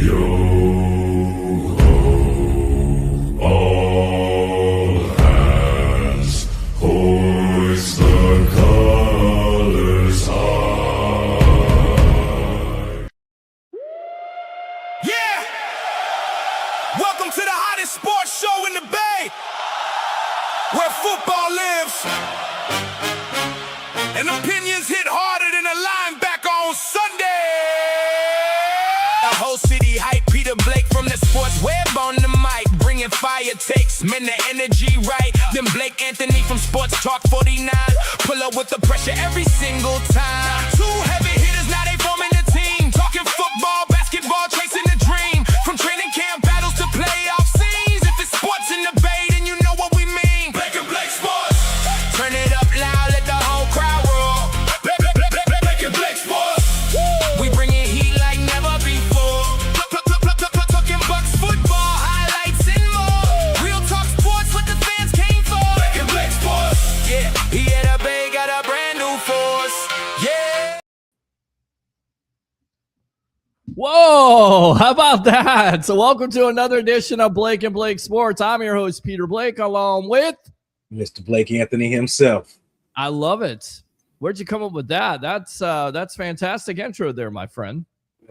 All hands, hoist the colors high. Yeah! Welcome to the hottest sports show in the Bay, where football lives, and opinions hit harder than a linebacker on Sunday. The whole city hype, Peter Blake from the sports web on the mic, bringing fire takes, man, the energy right. Then Blake Anthony from Sports Talk 49, pull up with the pressure every single time. Two heavy hitters, now they forming the team, talking football, basketball, chasing the dream. From training camp battles to playoff scenes, if it's sports in the Bay, then you know what we mean. Blake and Blake Sports. Turn it up loud, let the whole crowd roar. Blake and Blake Sports. We bringing heat like never before. Talking Bucs football, highlights and more. Real talk sports, what the fans came for. Blake and Blake Sports. Yeah, he at a Bay, got a brand new force. Yeah. Whoa, how about that? So welcome to another edition of Blake and Blake Sports. I'm your host, Peter Blake, along with Mr. Blake Anthony himself. I love it. Where'd you come up with that? That's fantastic intro there, my friend.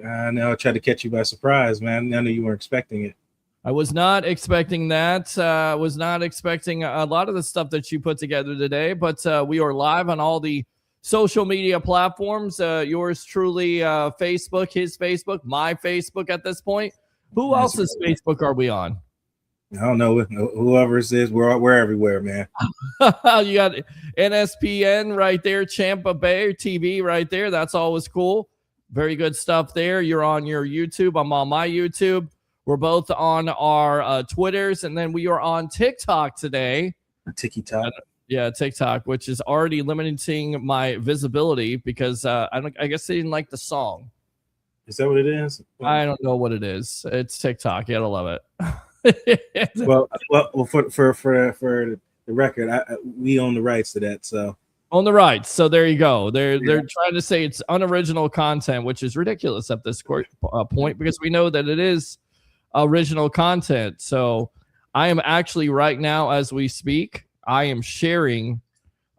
I know I tried to catch you by surprise, man. I know you weren't expecting it. I was not expecting that. Was not expecting a lot of the stuff that you put together today, but we are live on all the social media platforms. Yours truly, Facebook, his Facebook, my Facebook at this point. Who else's Facebook are we on? I don't know. Whoever it is, we're everywhere, man. You got NSPN right there, Tampa Bay TV right there. That's always cool. Very good stuff there. You're on your YouTube. I'm on my YouTube. We're both on our Twitters, and then we are on TikTok today. TikTok. Yeah, TikTok, which is already limiting my visibility because I guess they didn't like the song. Is that what it is? I don't know what it is. It's TikTok. You gotta love it. well, for the record, we own the rights to that. So on the rights. So there you go. They're trying to say it's unoriginal content, which is ridiculous at this point because we know that it is original content. So I am actually right now as we speak, I am sharing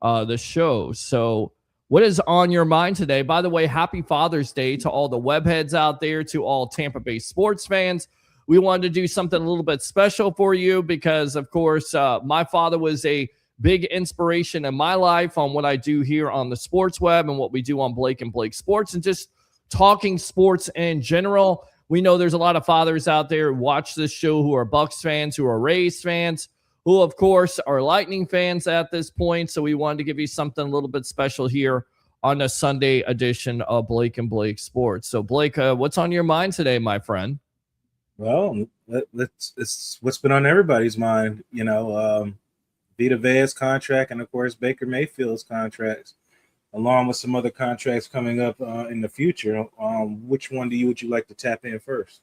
the show. So what is on your mind today? By the way, happy Father's Day to all the webheads out there, to all Tampa Bay sports fans. We wanted to do something a little bit special for you because, of course, my father was a big inspiration in my life on what I do here on the sports web and what we do on Blake and Blake Sports and just talking sports in general. We know there's a lot of fathers out there who watch this show who are Bucs fans, who are Rays fans, who, of course, are Lightning fans at this point. So we wanted to give you something a little bit special here on a Sunday edition of Blake and Blake Sports. So, Blake, what's on your mind today, my friend? Well, it's what's been on everybody's mind, Vita Vea's contract and, of course, Baker Mayfield's contracts, along with some other contracts coming up in the future. Which one would you like to tap in first?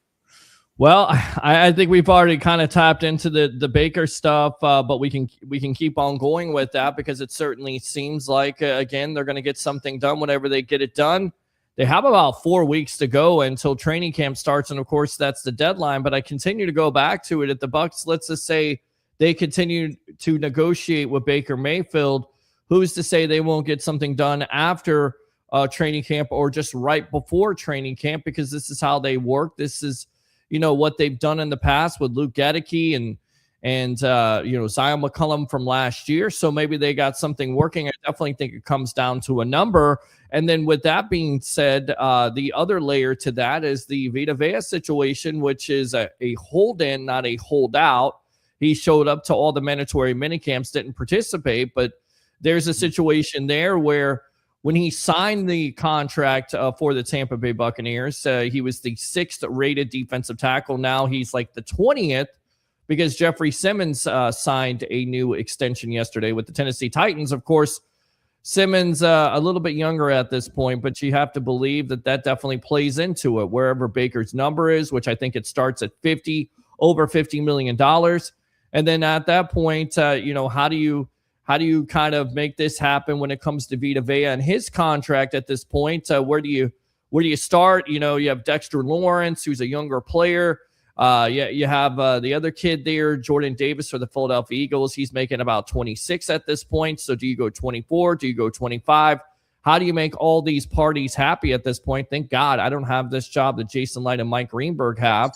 Well, I think we've already kind of tapped into the Baker stuff, but we can keep on going with that because it certainly seems like, again, they're going to get something done whenever they get it done. They have about 4 weeks to go until training camp starts, and of course that's the deadline. But I continue to go back to it. At the Bucs, let's just say they continue to negotiate with Baker Mayfield. Who's to say they won't get something done after training camp or just right before training camp? Because this is how they work. This is what they've done in the past with Luke Gadicke and Zion McCollum from last year. So maybe they got something working. I definitely think it comes down to a number. And then with that being said, the other layer to that is the Vita Vea situation, which is a hold-in, not a holdout. He showed up to all the mandatory minicamps, didn't participate, but there's a situation there where when he signed the contract for the Tampa Bay Buccaneers, he was the 6th rated defensive tackle. Now he's like the 20th because Jeffrey Simmons signed a new extension yesterday with the Tennessee Titans. Of course, Simmons a little bit younger at this point, but you have to believe that definitely plays into it wherever Baker's number is, which I think it starts at over $50 million. And then at that point, how do you kind of make this happen when it comes to Vita Vea and his contract at this point? Where do where do you start? You know, you have Dexter Lawrence, who's a younger player. You have the other kid there, Jordan Davis for the Philadelphia Eagles. He's making about 26 at this point. So do you go 24? Do you go 25? How do you make all these parties happy at this point? Thank God I don't have this job that Jason Light and Mike Greenberg have.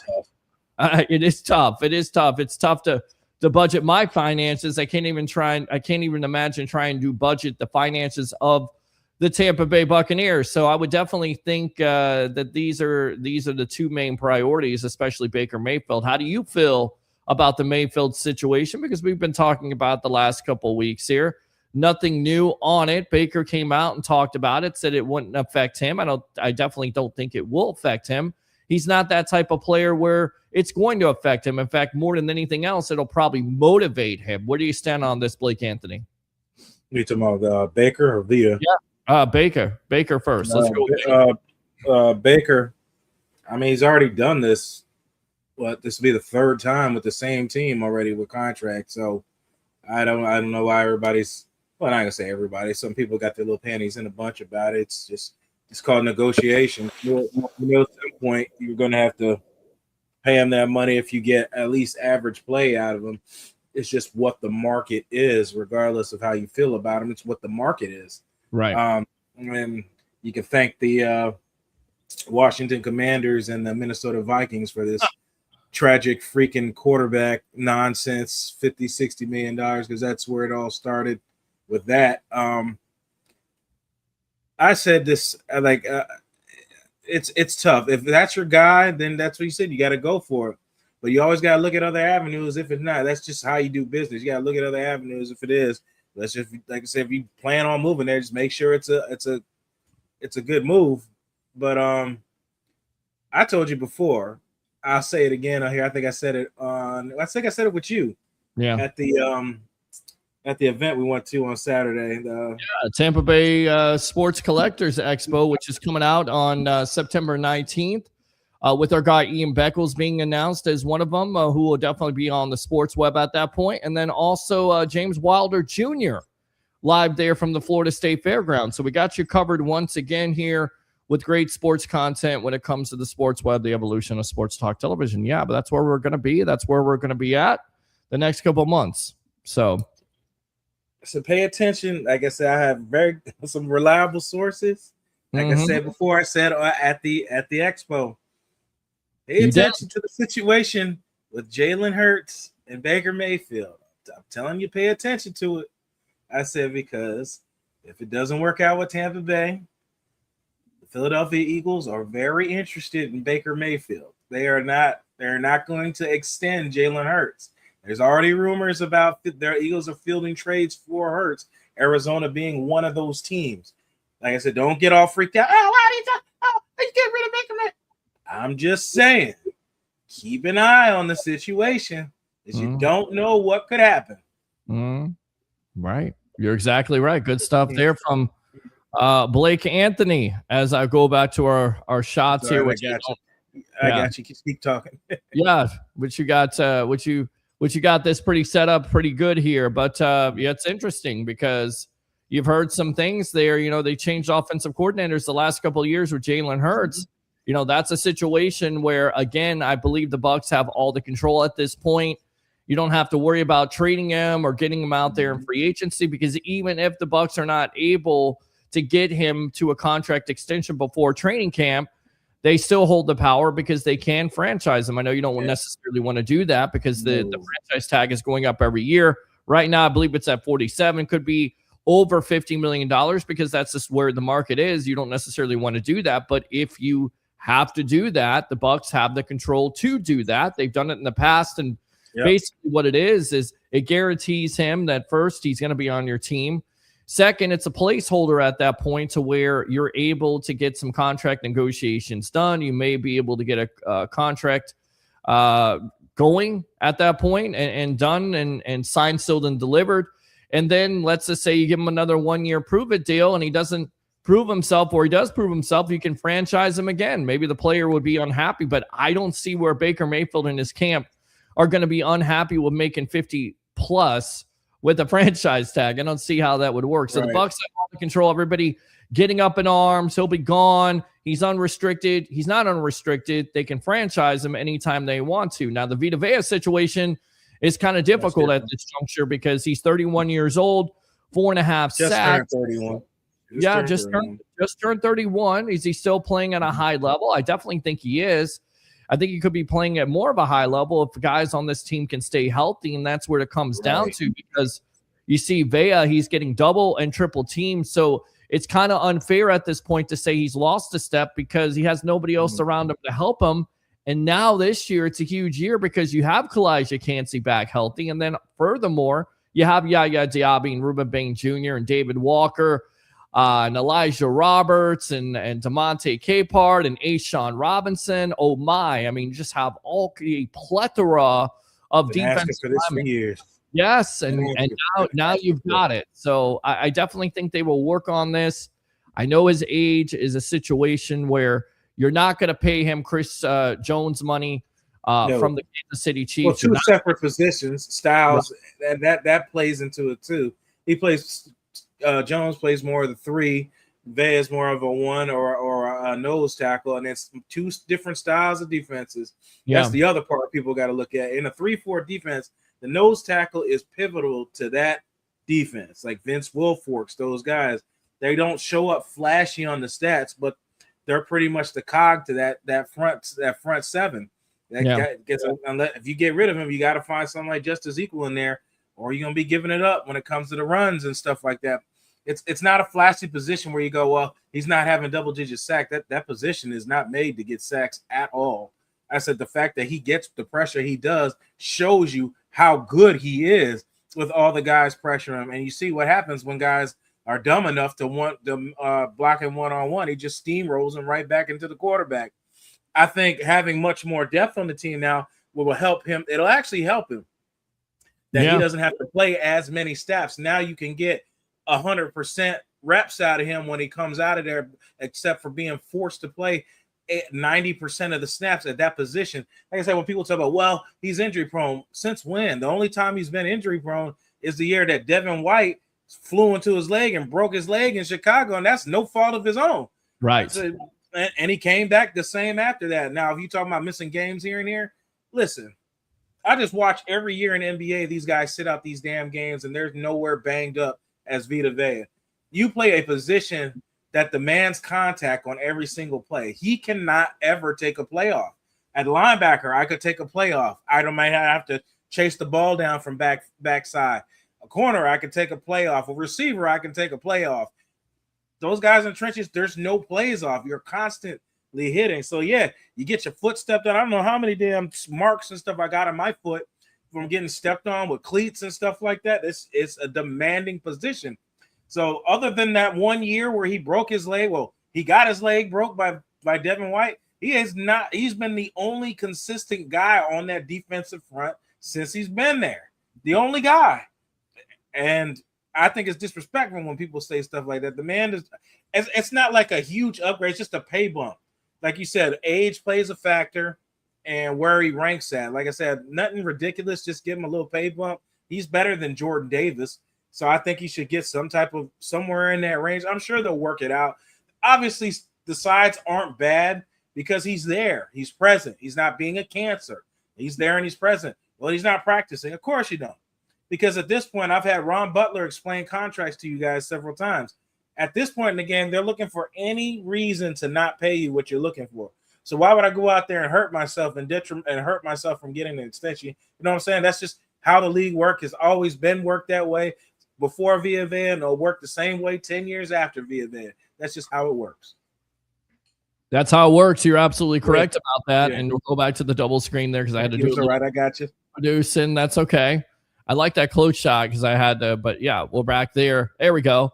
It is tough. It is tough. It's tough to budget my finances. I can't even imagine trying to budget the finances of the Tampa Bay Buccaneers. So I would definitely think that these are the two main priorities, especially Baker Mayfield. How do you feel about the Mayfield situation? Because we've been talking about the last couple of weeks here. Nothing new on it. Baker came out and talked about it, said it wouldn't affect him. I definitely don't think it will affect him. He's not that type of player where it's going to affect him. In fact, more than anything else, it'll probably motivate him. Where do you stand on this, Blake Anthony? You talking about Baker or Vita? Yeah. Baker first. Let's go. Baker, I mean, he's already done this. This will be the third time with the same team already with contracts. So I don't know why everybody's, well, I'm not gonna say everybody. Some people got their little panties in a bunch about it. It's called negotiation. At some point, you're gonna have to pay him that money if you get at least average play out of him. It's just what the market is, regardless of how you feel about him. It's what the market is. Right. And you can thank the Washington Commanders and the Minnesota Vikings for this tragic freaking quarterback nonsense, $50-60 million, because that's where it all started with that. I said this, it's tough. If that's your guy, then that's what you said. You got to go for it. But you always got to look at other avenues. If it's not, that's just how you do business. You got to look at other avenues. If it is, let's just, like I said, if you plan on moving there, just make sure it's a good move. But I told you before, I'll say it again on here. I think I said it with you. Yeah. At the event we went to on Saturday. Tampa Bay Sports Collectors Expo, which is coming out on September 19th. With our guy Ian Beckles being announced as one of them, who will definitely be on the sports web at that point. And then also James Wilder Jr. live there from the Florida State Fairgrounds. So we got you covered once again here with great sports content when it comes to the sports web, the evolution of sports talk television. Yeah, but that's where we're going to be. That's where we're going to be at the next couple of months. So pay attention. Like I said, I have some reliable sources. Like I said before, I said at the expo. Pay attention to the situation with Jalen Hurts and Baker Mayfield. I'm telling you, pay attention to it. I said, because if it doesn't work out with Tampa Bay, the Philadelphia Eagles are very interested in Baker Mayfield. They're not going to extend Jalen Hurts. There's already rumors about their Eagles are fielding trades for Hurts, Arizona being one of those teams. Like I said, don't get all freaked out. Let's get rid of Baker Mayfield. I'm just saying, keep an eye on the situation, because you don't know what could happen. Right. You're exactly right. Good stuff there from Blake Anthony. As I go back to our shots here. I got you. Keep talking. Yeah, but you got this pretty set up pretty good here. But it's interesting because you've heard some things there. You know, they changed offensive coordinators the last couple of years with Jalen Hurts. You know, that's a situation where, again, I believe the Bucs have all the control at this point. You don't have to worry about trading him or getting him out there in free agency, because even if the Bucs are not able to get him to a contract extension before training camp, they still hold the power because they can franchise him. I know you don't necessarily want to do that because the franchise tag is going up every year. Right now, I believe it's at 47, could be over $50 million, because that's just where the market is. You don't necessarily want to do that. But if you have to do that, the Bucs have the control to do that. They've done it in the past. And basically what it is it guarantees him that first, he's going to be on your team. Second, it's a placeholder at that point to where you're able to get some contract negotiations done. You may be able to get a contract going at that point and done and signed, sealed, and delivered. And then let's just say you give him another 1-year prove-it deal and he doesn't prove himself, or he does prove himself, you can franchise him again. Maybe the player would be unhappy, but I don't see where Baker Mayfield and his camp are going to be unhappy with making 50 plus with a franchise tag. I don't see how that would work. So the Bucs have all the control. Everybody getting up in arms. He'll be gone. He's unrestricted. He's not unrestricted. They can franchise him anytime they want to. Now, the Vita Vea situation is kind of difficult at this juncture because he's 31 years old, 4.5 sacks. Turned 31. Just turned 31. Is he still playing at a high level? I definitely think he is. I think he could be playing at more of a high level if guys on this team can stay healthy, and that's where it comes down to, because you see Vea, he's getting double and triple teamed, so it's kind of unfair at this point to say he's lost a step because he has nobody else around him to help him. And now this year, it's a huge year because you have Kalijah Cansey back healthy, and then furthermore, you have Yaya Diaby and Ruben Bain Jr. and David Walker, and Elijah Roberts and DeMonte Capehart and Ashawn Robinson. Oh my! I mean, you just have a plethora of defense for this for years. Yes, and now you've got it. So I definitely think they will work on this. I know his age is a situation where you're not going to pay him Chris Jones money from the Kansas City Chiefs. Well, two separate positions, styles, and that plays into it too. He plays. Jones plays more of the 3. Vea is more of a 1 or a nose tackle, and it's two different styles of defenses. Yeah. That's the other part people got to look at. In a 3-4 defense, the nose tackle is pivotal to that defense. Like Vince Wilforks, those guys, they don't show up flashy on the stats, but they're pretty much the cog to that front 7. If you get rid of him, you got to find something like Justice Equal in there, or you're gonna be giving it up when it comes to the runs and stuff like that. It's not a flashy position where you go, well, he's not having double-digit sack. That position is not made to get sacks at all. I said the fact that he gets the pressure he does shows you how good he is with all the guys pressuring him. And you see what happens when guys are dumb enough to want them blocking one-on-one. He just steamrolls them right back into the quarterback. I think having much more depth on the team now will help him. It'll actually help him that he doesn't have to play as many snaps. Now you can get 100% reps out of him when he comes out of there, except for being forced to play 90% of the snaps at that position. Like I said, when people talk about, well, he's injury prone, since when? The only time he's been injury prone is the year that Devin White flew into his leg and broke his leg in Chicago, and that's no fault of his own. Right. So, and he came back the same after that. Now, if you're talking about missing games here and here, listen, I just watch every year in the NBA, these guys sit out these damn games, and they're nowhere banged up as Vita Vea. You play a position that demands contact on every single play. He cannot ever take a playoff. At linebacker, I could take a playoff. I might have to chase the ball down from backside. A corner, I could take a playoff. A receiver, I can take a playoff. Those guys in trenches, there's no plays off. You're constantly hitting. So, yeah, you get your foot stepped on. I don't know how many damn marks and stuff I got on my foot from getting stepped on with cleats and stuff like that. It's a demanding position. So other than that 1 year where he broke his leg, well, he got his leg broke by Devin White. He's been the only consistent guy on that defensive front since he's been there. The only guy. And I think it's disrespectful when people say stuff like that. The man it's not like a huge upgrade, it's just a pay bump. Like you said, age plays a factor. And where he ranks at. Like I said, nothing ridiculous. Just give him a little pay bump. He's better than Jordan Davis. So I think he should get somewhere in that range. I'm sure they'll work it out. Obviously, the sides aren't bad because he's there. He's present. He's not being a cancer. He's there and he's present. Well, he's not practicing. Of course you don't. Because at this point, I've had Ron Butler explain contracts to you guys several times. At this point in the game, they're looking for any reason to not pay you what you're looking for. So why would I go out there and hurt myself and hurt myself from getting an extension? You know what I'm saying? That's just how the league works. Has always been worked that way before Vita Vea, and it'll work the same way 10 years after Vita Vea. That's just how it works. That's how it works. You're absolutely correct about that. Yeah. And we'll go back to the double screen there because I had to do it. All right, I got you. Producing, that's okay. I like that close shot because I had to, but yeah, we're back there. There we go.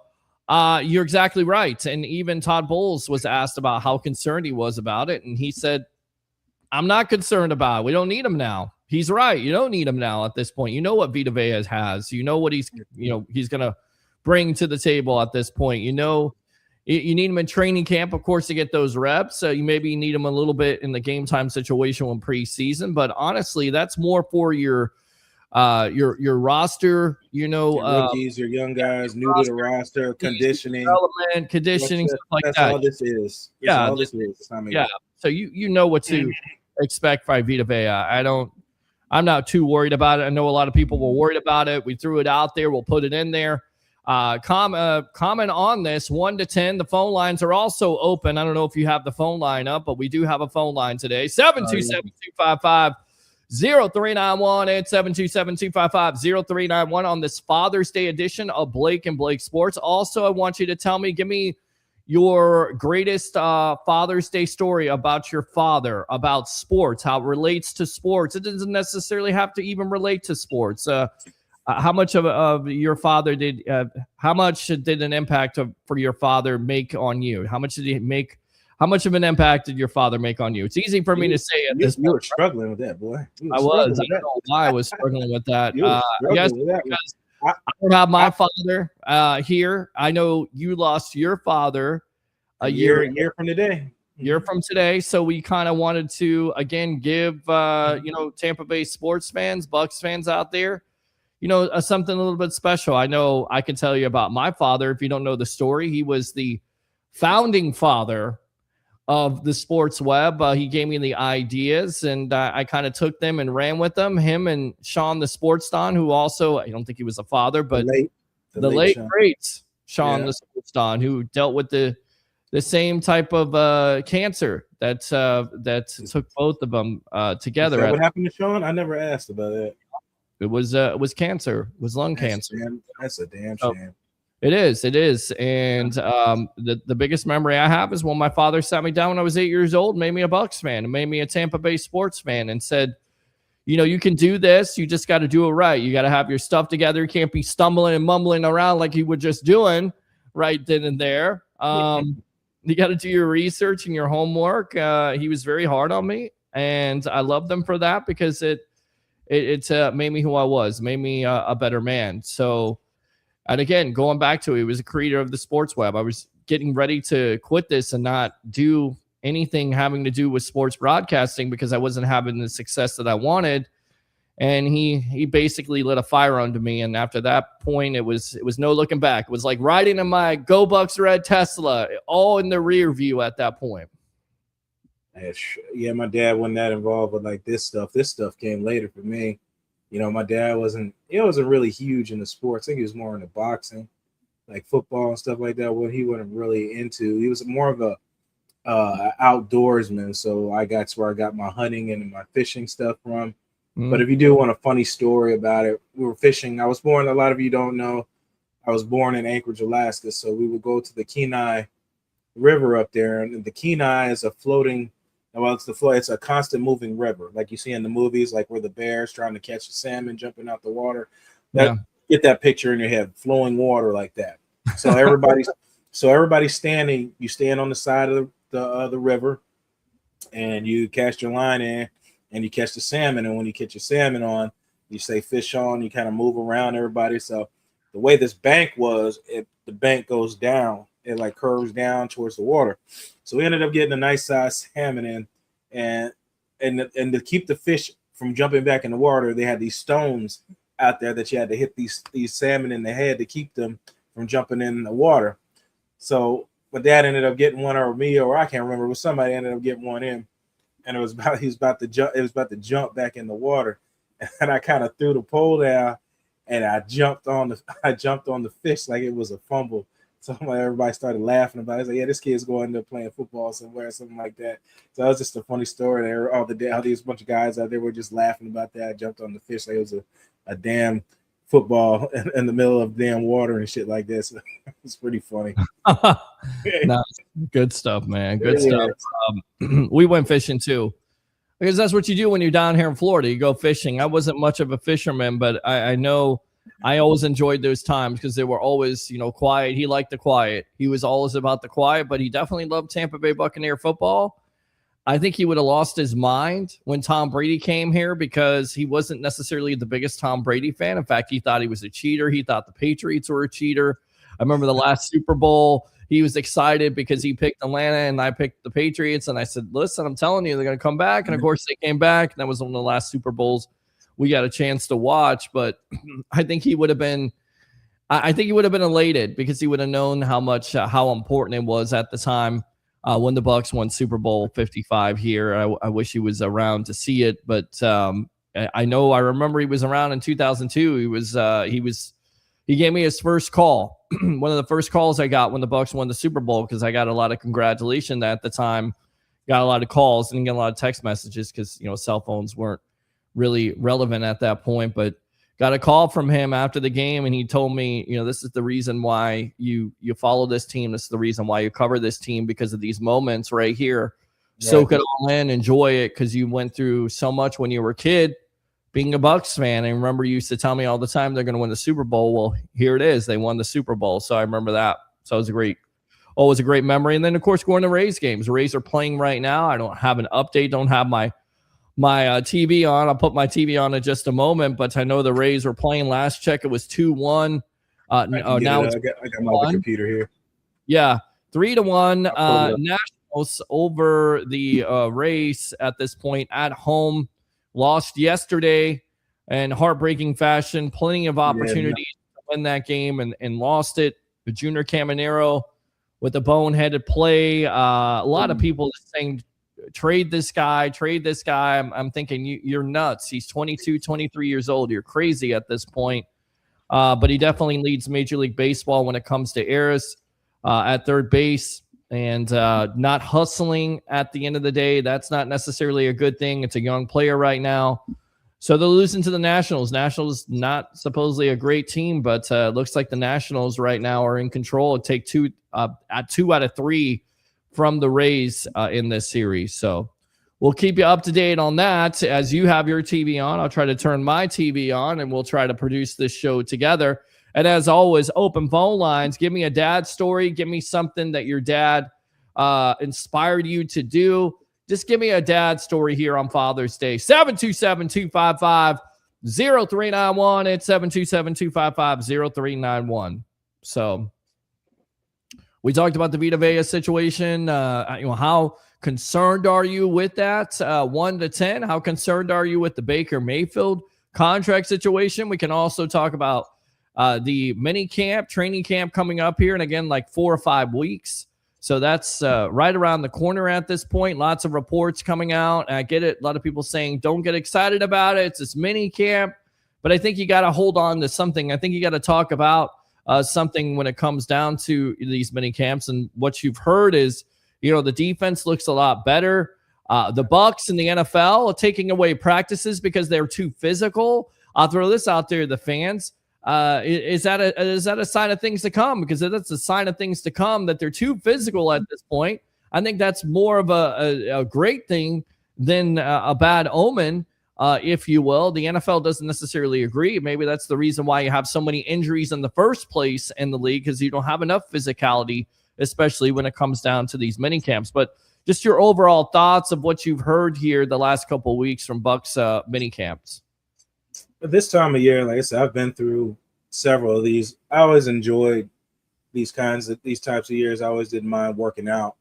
You're exactly right. And even Todd Bowles was asked about how concerned he was about it. And he said, I'm not concerned about it. We don't need him now. He's right. You don't need him now at this point. You know what Vita Vea has. You know what he's going to bring to the table at this point. You know, you need him in training camp, of course, to get those reps. So you maybe need him a little bit in the game time situation when preseason. But honestly, that's more for your your roster, Your rookies, your young guys, new to the roster, conditioning, stuff like that's that. all this is. That's all this is. I mean, yeah. So you know what to expect by Vita Vea. I'm not too worried about it. I know a lot of people were worried about it. We threw it out there. We'll put it in there. Comment on this 1 to 10. The phone lines are also open. I don't know if you have the phone line up, but we do have a phone line today. 727-255-0391 and 727-255-0391 on this Father's Day edition of Blake and Blake Sports. Also, I want you to give me your greatest Father's Day story about your father, about sports, how it relates to sports. It doesn't necessarily have to even relate to sports. How much of your father did? How much did an impact for your father make on you? How much did he make? How much of an impact did your father make on you? It's easy for me to say at this point. You were struggling with that, boy. I was. I don't know why I was struggling with that. I guess because I don't have my father here. I know you lost your father a year from today. Year from today. So we kind of wanted to again give Tampa Bay sports fans, Bucs fans out there, something a little bit special. I know I can tell you about my father. If you don't know the story, he was the founding father of the sports web. He gave me the ideas, and I kind of took them and ran with them. Him and Sean the Sports Don, who also, I don't think he was a father, but the late great Sean the Sports Don, who dealt with the same type of cancer that took both of them together. What happened to Sean? I never asked about that. It was cancer. It was lung cancer. That's a damn shame. It is. And the biggest memory I have is when my father sat me down when I was 8 years old, made me a Bucs fan, and made me a Tampa Bay sports fan, and said, you can do this. You just got to do it right. You got to have your stuff together. You can't be stumbling and mumbling around like you were just doing right then and there. You got to do your research and your homework. He was very hard on me, and I loved him for that because it made me who I was, made me a better man. So, and again, going back to it, he was a creator of the sports web. I was getting ready to quit this and not do anything having to do with sports broadcasting because I wasn't having the success that I wanted. And he basically lit a fire under me. And after that point, it was no looking back. It was like riding in my Go Bucks red Tesla, all in the rear view at that point. Yeah, my dad wasn't that involved with like this stuff. This stuff came later for me. My dad wasn't really huge into sports. I think he was more into boxing, like football and stuff like that. What he wasn't really into. He was more of a outdoorsman. So that's where I got my hunting and my fishing stuff from. But if you do want a funny story about it, we were fishing. A lot of you don't know, I was born in Anchorage, Alaska. So we would go to the Kenai River up there. And the Kenai is it's a constant moving river. Like you see in the movies, like where the bear's trying to catch a salmon jumping out the water. Get that picture in your head, flowing water like that. So everybody's standing, you stand on the side of the river and you cast your line in. And you catch the salmon, and when you catch your salmon on, you say fish on, you kind of move around everybody. So the way this bank was, the bank goes down, it like curves down towards the water. So we ended up getting a nice size salmon in, and to keep the fish from jumping back in the water, they had these stones out there that you had to hit these salmon in the head to keep them from jumping in the water. So my dad ended up getting one, or me, or I can't remember, but somebody ended up getting one in. And he was about to jump back in the water, and I kind of threw the pole down, and I jumped on the fish like it was a fumble. So everybody started laughing about it. It's like, yeah, this kid's going to playing football somewhere, something like that. So that was just a funny story there. All these bunch of guys out there were just laughing about that. I jumped on the fish like it was a damn football in the middle of damn water and shit like this. It's pretty funny. No, good stuff, man. Good stuff. We went fishing too, because that's what you do when you're down here in Florida. You go fishing. I wasn't much of a fisherman, but I know I always enjoyed those times because they were always, quiet. He liked the quiet. He was always about the quiet, but he definitely loved Tampa Bay Buccaneer football. I think he would have lost his mind when Tom Brady came here because he wasn't necessarily the biggest Tom Brady fan. In fact, he thought he was a cheater. He thought the Patriots were a cheater. I remember the last Super Bowl, he was excited because he picked Atlanta and I picked the Patriots. And I said, listen, I'm telling you, they're going to come back. And of course they came back. And that was one of the last Super Bowls we got a chance to watch. But I think he would have been. I think he would have been elated because he would have known how much how important it was at the time when the Bucs won Super Bowl 55 here. I wish he was around to see it, but I know I remember he was around in 2002. He gave me his first call, one of the first calls I got when the Bucs won the Super Bowl, because I got a lot of congratulations at the time, got a lot of calls, and get a lot of text messages because cell phones weren't really relevant at that point, but. Got a call from him after the game, and he told me, this is the reason why you follow this team. This is the reason why you cover this team, because of these moments right here. Yeah. Soak it all in, enjoy it, because you went through so much when you were a kid being a Bucs fan. And remember, you used to tell me all the time they're going to win the Super Bowl. Well, here it is. They won the Super Bowl. So I remember that. So it was always a great memory. And then, of course, going to Rays games. The Rays are playing right now. I don't have an update, don't have my TV on. I'll put my TV on in just a moment, but I know the Rays were playing. Last check, it was 2-1. Now I got my other computer here. Yeah, 3-1. Nationals over the Rays at this point at home. Lost yesterday in heartbreaking fashion. Plenty of opportunities to win that game and lost it. The Junior Caminero with a boneheaded play. A lot of people saying, trade this guy. I'm thinking you're nuts. He's 22, 23 years old. You're crazy at this point. But he definitely leads Major League Baseball when it comes to errors at third base and not hustling at the end of the day. That's not necessarily a good thing. It's a young player right now. So they're losing to the Nationals. Nationals not supposedly a great team, but looks like the Nationals right now are in control. It'll take two out of three from the Rays in this series. So we'll keep you up to date on that as you have your TV on. I'll try to turn my TV on, and we'll try to produce this show together. And as always, open phone lines. Give me a dad story. Give me something that your dad inspired you to do. Just give me a dad story here on Father's Day. 727-255-0391. It's 727-255-0391. So we talked about the Vita Vea situation. How concerned are you with that? 1 to 10. How concerned are you with the Baker Mayfield contract situation? We can also talk about the mini camp, training camp coming up here, and again, like 4 or 5 weeks. So that's right around the corner at this point. Lots of reports coming out. I get it. A lot of people saying don't get excited about it. It's this mini camp, but I think you got to hold on to something. I think you got to talk about something when it comes down to these mini camps. And what you've heard is, the defense looks a lot better. The Bucs and the NFL are taking away practices because they're too physical. I'll throw this out there to the fans. Is that a sign of things to come? Because if that's a sign of things to come, that they're too physical at this point, I think that's more of a great thing than a bad omen. If you will. The NFL doesn't necessarily agree. Maybe that's the reason why you have so many injuries in the first place in the league, because you don't have enough physicality, especially when it comes down to these mini camps. But just your overall thoughts of what you've heard here the last couple of weeks from Bucs mini camps. But this time of year, like I said, I've been through several of these. I always enjoyed these types of years. I always didn't mind working out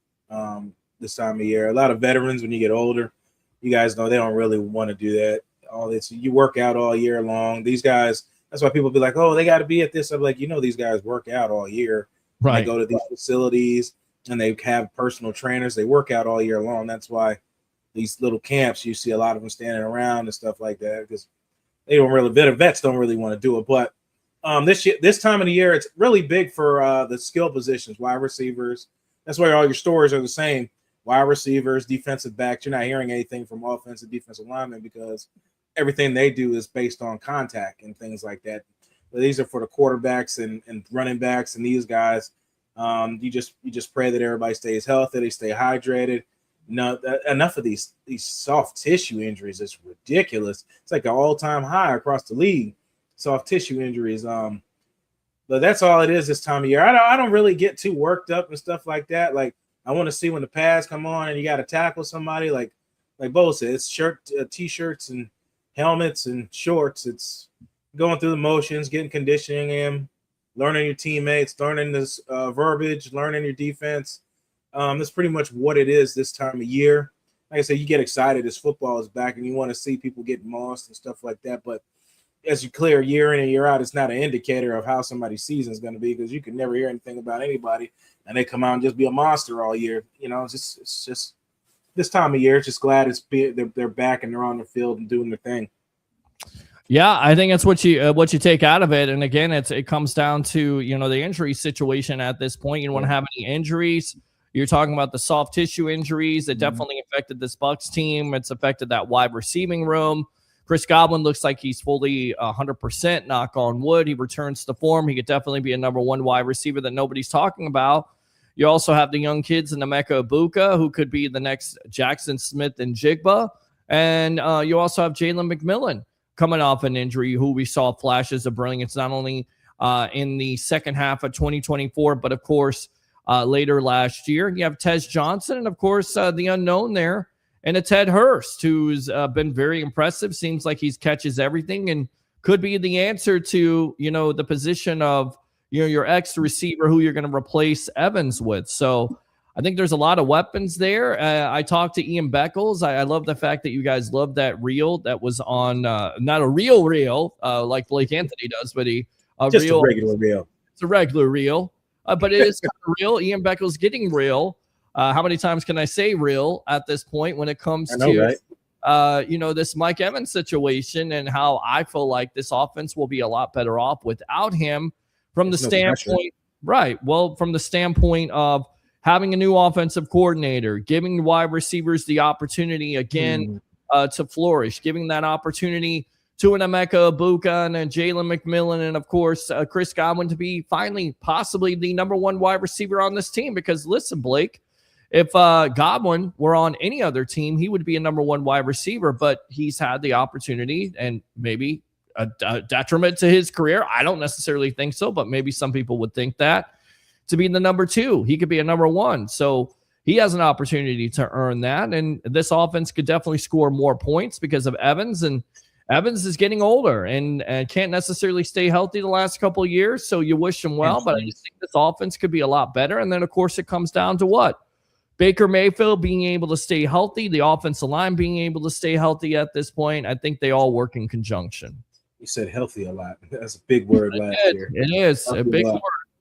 this time of year. A lot of veterans, when you get older, you guys know they don't really want to do that. All this, you work out all year long. These guys, that's why people be like, oh, they got to be at this. I'm like, these guys work out all year. Right. They go to these facilities and they have personal trainers. They work out all year long. That's why these little camps, you see a lot of them standing around and stuff like that, because they don't really, vets don't really want to do it. But this time of the year, it's really big for the skill positions, wide receivers. That's why all your stories are the same. Wide receivers, defensive backs. You're not hearing anything from offensive, defensive linemen because everything they do is based on contact and things like that. But these are for the quarterbacks and running backs and these guys. You just pray that everybody stays healthy, they stay hydrated. No, enough of these soft tissue injuries. It's ridiculous. It's like an all-time high across the league. Soft tissue injuries. But that's all it is this time of year. I don't really get too worked up and stuff like that. Like, I want to see when the pads come on and you got to tackle somebody. Like Bo said, it's t-shirts and helmets and shorts. It's going through the motions, getting conditioning in, learning your teammates, learning this verbiage, learning your defense. That's pretty much what it is this time of year. like I said, you get excited as football is back and you want to see people get mossed and stuff like that. But as you clear year in and year out, it's not an indicator of how somebody's season is going to be, because you can never hear anything about anybody and they come out and just be a monster all year. You know, it's just this time of year. It's just glad they're back and they're on the field and doing their thing. Yeah, I think that's what you take out of it. And again, it comes down to, you know, the injury situation at this point. You don't want to have any injuries. You're talking about the soft tissue injuries that definitely affected this Bucs team. It's affected that wide receiving room. Chris Godwin looks like he's fully 100%, knock on wood. He returns to form. He could definitely be a number one wide receiver that nobody's talking about. You also have the young kids in Emeka Egbuka, who could be the next Jackson Smith and Jigba. And you also have Jalen McMillan coming off an injury, who we saw flashes of brilliance, not only in the second half of 2024, but of course, later last year. You have Tez Johnson, and of course, the unknown there, and a Ted Hurst, who's been very impressive. Seems like he catches everything and could be the answer to, you know, the position of, you know, your ex receiver who you're going to replace Evans with. So I think there's a lot of weapons there. I talked to Ian Beckles. I love the fact that you guys love that reel that was on, not a real reel like Blake Anthony does, but a regular reel. It's a regular reel, but it is kind of real. Ian Beckles getting real. How many times can I say real at this point when it comes to, right? You know, this Mike Evans situation, and how I feel like this offense will be a lot better off without him from the standpoint, right? Well, from the standpoint of having a new offensive coordinator, giving wide receivers the opportunity again to flourish, giving that opportunity to an Emeka Egbuka and a Jalen McMillan, and of course, Chris Godwin to be finally possibly the number one wide receiver on this team. Because listen, Blake, if Godwin were on any other team, he would be a number one wide receiver, but he's had the opportunity, and maybe a detriment to his career. I don't necessarily think so, but maybe some people would think that, to be the number two. He could be a number one. So he has an opportunity to earn that. And this offense could definitely score more points because of Evans. And Evans is getting older and can't necessarily stay healthy the last couple of years. So you wish him well, but I just think this offense could be a lot better. And then, of course, it comes down to what? Baker Mayfield being able to stay healthy, the offensive line being able to stay healthy at this point. I think they all work in conjunction. You said healthy a lot. That's a big word last year. It is a big word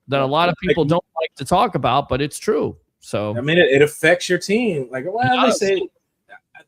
that a lot of people don't like to talk about, but it's true. So I mean, it affects your team. Like, well, they say,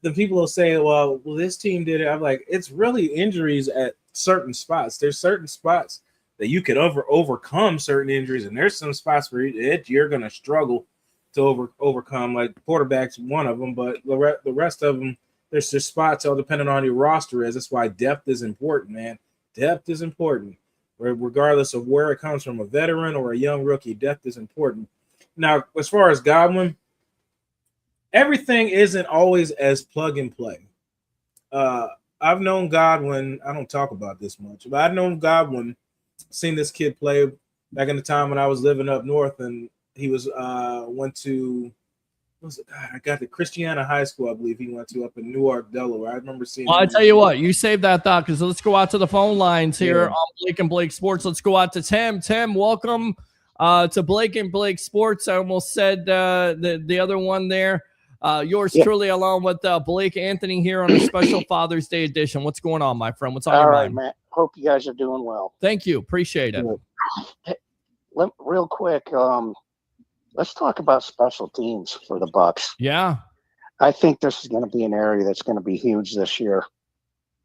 the people will say, well, this team did it. I'm like, it's really injuries at certain spots. There's certain spots that you could overcome certain injuries, and there's some spots where you're going to struggle to overcome. Like quarterback's one of them, but the rest of them, there's just spots all depending on your roster is. That's why depth is important, man. Depth is important. Regardless of where it comes from, a veteran or a young rookie, depth is important. Now, as far as Godwin, everything isn't always as plug and play. I've known Godwin. I don't talk about this much, but I've known Godwin, seen this kid play back in the time when I was living up north, and he was went to I got to Christiana High School, I believe he went to, up in Newark, Delaware. I remember seeing. Well, I tell you what, you save that thought, because let's go out to the phone lines here on Blake and Blake Sports. Let's go out to Tim. Tim, welcome to Blake and Blake Sports. I almost said the other one there. Yours truly, along with Blake Anthony here on a special Father's Day edition. What's going on, my friend? What's on your mind? Matt. Hope you guys are doing well. Thank you. Appreciate it. Real quick, let's talk about special teams for the Bucs. Yeah. I think this is going to be an area that's going to be huge this year.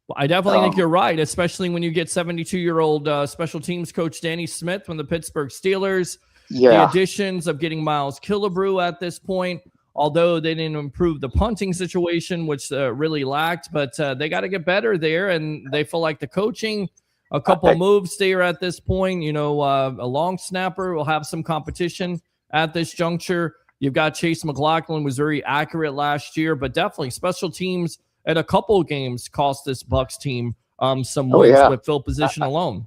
Well, I definitely think you're right, especially when you get 72-year-old special teams coach Danny Smith from the Pittsburgh Steelers. Yeah. The additions of getting Miles Killebrew at this point, although they didn't improve the punting situation, which really lacked, but they got to get better there, and they feel like the coaching, a couple moves there at this point. You know, a long snapper will have some competition at this juncture. You've got Chase McLaughlin, was very accurate last year, but definitely special teams at a couple of games cost this Bucs team some wins with field position alone.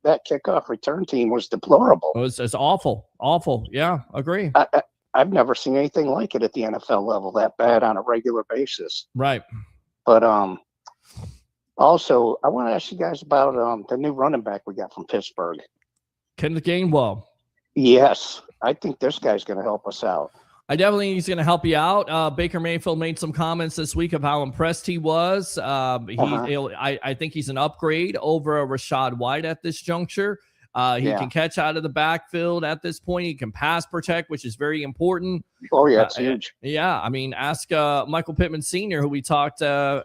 That kickoff return team was deplorable. It's awful. Awful. Yeah, agree. I've never seen anything like it at the NFL level that bad on a regular basis. Right. But also, I want to ask you guys about the new running back we got from Pittsburgh. Kenneth Gainwell. Yes. I think this guy's going to help us out. I definitely think he's going to help you out. Baker Mayfield made some comments this week of how impressed he was. I think he's an upgrade over a Rashad White at this juncture. He can catch out of the backfield at this point. He can pass protect, which is very important. Oh, yeah, it's huge. Yeah, I mean, ask Michael Pittman Sr., who we talked to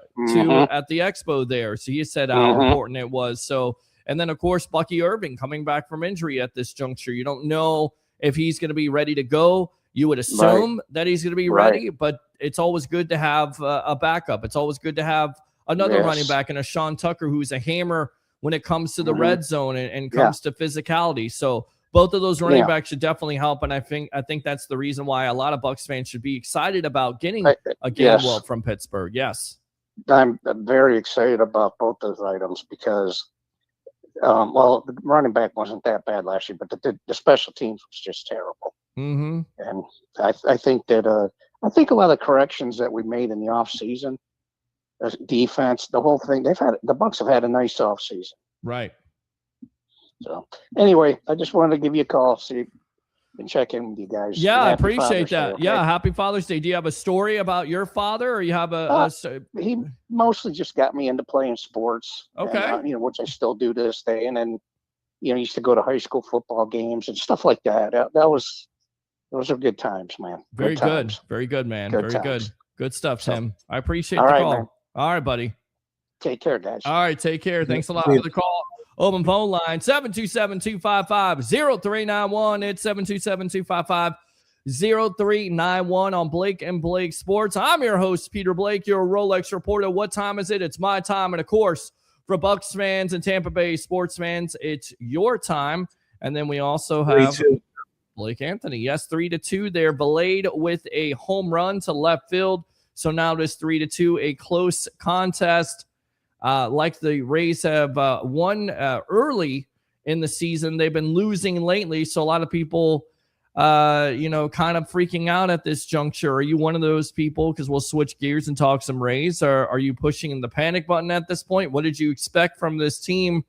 at the Expo there. So he said how important it was. So, and then, of course, Bucky Irving coming back from injury at this juncture. You don't know if he's going to be ready to go. You would assume that he's going to be ready, but it's always good to have a backup. It's always good to have another running back and a Sean Tucker who's a hammer when it comes to the red zone and comes to physicality. So both of those running backs should definitely help. And I think that's the reason why a lot of Bucs fans should be excited about getting a Gainwell from Pittsburgh. Yes. I'm very excited about both those items because, the running back wasn't that bad last year, but the special teams was just terrible. And I think that a lot of the corrections that we made in the offseason, defense, the whole thing, the Bucs have had a nice offseason. Right. So anyway, I just wanted to give you a call, see and check in with you guys. Yeah, I appreciate that. Okay? Yeah, happy Father's Day. Do you have a story about your father, or you have he mostly just got me into playing sports. Okay. And, which I still do to this day. And then, used to go to high school football games and stuff like that. Those are good times, man. Very good. Very good, man. Very good. Good stuff, Tim. I appreciate the call. Man. All right, buddy. Take care, guys. All right, take care. Thanks a lot for the call. Open phone line, 727-255-0391. It's 727-255-0391 on Blake and Blake Sports. I'm your host, Peter Blake, your Rolex reporter. What time is it? It's my time. And, of course, for Bucs fans and Tampa Bay sports fans, it's your time. And then we also have Blake Anthony. Yes, 3-2 there. Belayed with a home run to left field. So now it is 3-2, a close contest. Like the Rays have won early in the season. They've been losing lately. So a lot of people, kind of freaking out at this juncture. Are you one of those people? Because we'll switch gears and talk some Rays. Or are you pushing the panic button at this point? What did you expect from this team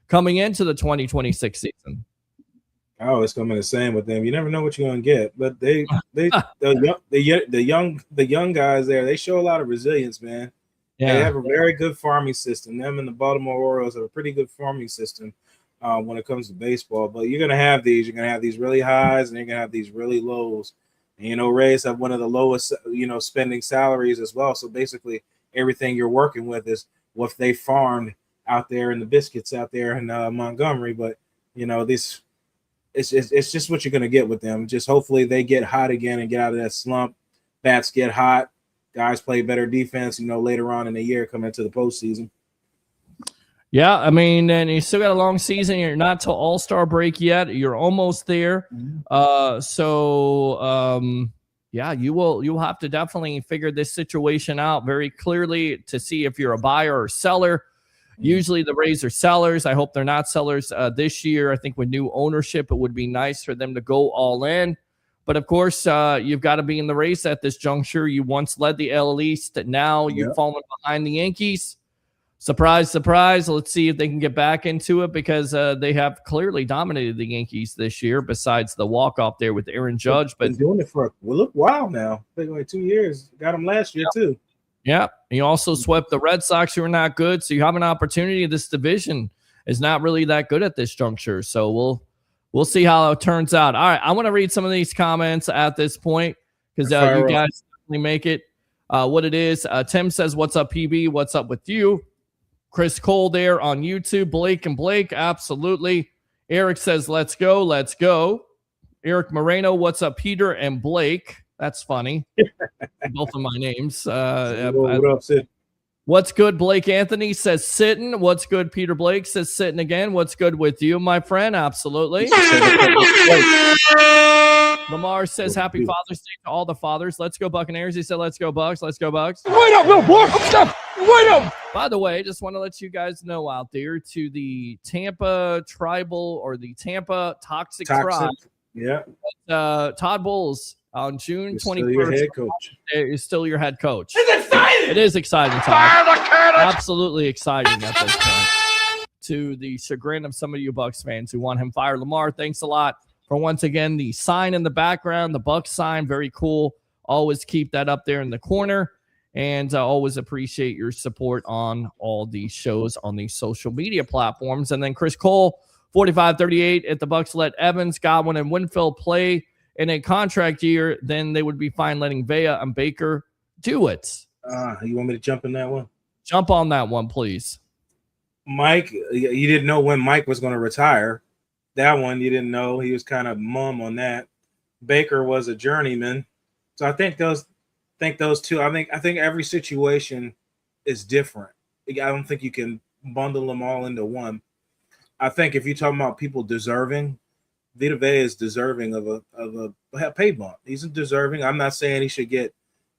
coming into the 2026 season? Oh, it's gonna be the same with them. You never know what you're gonna get, but the young guys there, they show a lot of resilience, man. Yeah. They have a very good farming system. Them and the Baltimore Orioles have a pretty good farming system when it comes to baseball. But you're gonna have these. You're gonna have these really highs, and you're gonna have these really lows. And Rays have one of the lowest, spending salaries as well. So basically, everything you're working with is what they farmed out there in the biscuits out there in Montgomery. But this. It's just what you're going to get with them. Just hopefully they get hot again and get out of that slump. Bats get hot. Guys play better defense, later on in the year coming into the postseason. Yeah, I mean, and you still got a long season. You're not till All-Star break yet. You're almost there. You'll have to definitely figure this situation out very clearly to see if you're a buyer or seller. Usually the Rays are sellers. I hope they're not sellers this year. I think with new ownership, it would be nice for them to go all in. But, of course, you've got to be in the race at this juncture. You once led the AL East. Now you've fallen behind the Yankees. Surprise, surprise. Let's see if they can get back into it because they have clearly dominated the Yankees this year besides the walk-off there with Aaron Judge. But been doing it for a while now. I think like 2 years. Got them last year, too. Yeah, you also swept the Red Sox, who are not good. So you have an opportunity. This division is not really that good at this juncture. So we'll see how it turns out. All right, I want to read some of these comments at this point because you guys definitely make it what it is. Tim says, "What's up, PB? What's up with you?" Chris Cole there on YouTube. Blake and Blake, absolutely. Eric says, "Let's go, let's go." Eric Moreno, "What's up, Peter and Blake?" That's funny. Both of my names. What up, Sid? What's good? Blake Anthony says sitting. What's good? Peter Blake says sitting again. What's good with you, my friend? Absolutely. Lamar says happy Father's Day to all the fathers. Let's go Buccaneers. He said let's go Bucs. Let's go Bucs. Wait up, little boy. Wait up. By the way, just want to let you guys know out there to the Tampa tribal or the Tampa toxic tribe. Yeah. Todd Bowles on June 21st. Your head coach. Is still your head coach. It's exciting. It is exciting, Todd. Absolutely exciting at this point. To the chagrin of some of you Bucs fans who want him fired. Lamar, thanks a lot for once again the sign in the background, the Bucs sign, very cool. Always keep that up there in the corner, and always appreciate your support on all these shows on these social media platforms. And then Chris Cole, 45-38, if the Bucs let Evans, Godwin, and Winfield play in a contract year, then they would be fine letting Vea and Baker do it. You want me to jump in that one? Jump on that one, please. Mike, you didn't know when Mike was going to retire. That one you didn't know. He was kind of mum on that. Baker was a journeyman. So I think those two. I think every situation is different. I don't think you can bundle them all into one. I think if you're talking about people deserving, Vita Vea is deserving of a pay bump. He's deserving. I'm not saying he should get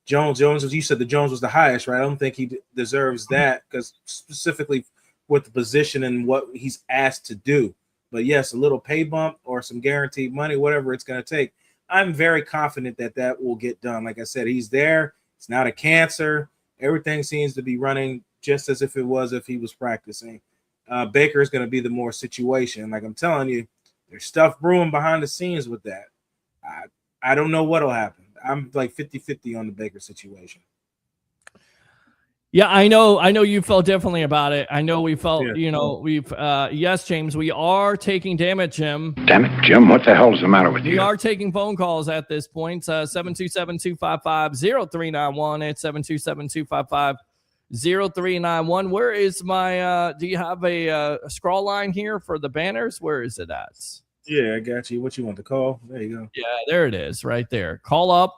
Jones. As you said, the Jones was the highest, right? I don't think he deserves that because specifically with the position and what he's asked to do. But yes, a little pay bump or some guaranteed money, whatever it's going to take. I'm very confident that will get done. Like I said, he's there. It's not a cancer. Everything seems to be running just as if it was if he was practicing. Baker is going to be the more situation. Like I'm telling you, there's stuff brewing behind the scenes with that. I don't know what'll happen. I'm like 50-50 on the Baker situation. Yeah, I know you felt differently about it. I know we felt, yes, James, we are taking, damn it, Jim, what the hell's the matter with you? We are taking phone calls at this point. 727-255-0391 at 727-255-0391. Where is my, do you have a scroll line here for the banners? Where is it at? Yeah, I got you. What you want to call? There you go. Yeah, there it is right there. Call up.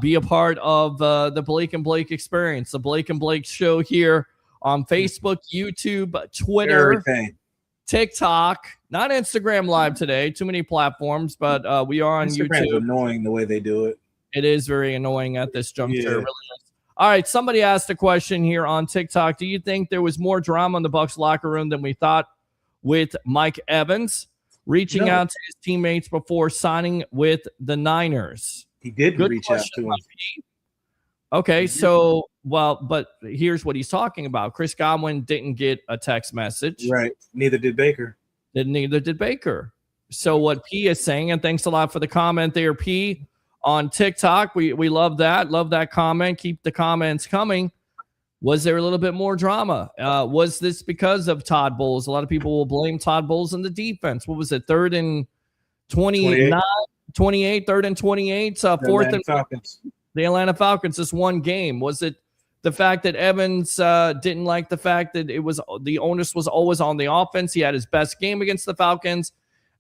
Be a part of the Blake and Blake experience, the Blake and Blake show here on Facebook, YouTube, Twitter, everything. TikTok, not Instagram Live today. Too many platforms, but we are on Instagram's YouTube. Annoying the way they do it. It is very annoying at this juncture. Yeah. It really is. All right, somebody asked a question here on TikTok. Do you think there was more drama in the Bucs locker room than we thought with Mike Evans reaching out to his teammates before signing with the Niners? He didn't reach out to him. Okay, so, but here's what he's talking about. Chris Godwin didn't get a text message. Right. Neither did Baker. Neither did Baker. So what P is saying, and thanks a lot for the comment there, P, on TikTok. We love that. Love that comment. Keep the comments coming. Was there a little bit more drama? Was this because of Todd Bowles? A lot of people will blame Todd Bowles in the defense. What was it, 3rd and 29? 28, 3rd and 28, 4th and Falcons. The Atlanta Falcons, this one game. Was it the fact that Evans didn't like the fact that it was the onus was always on the offense? He had his best game against the Falcons,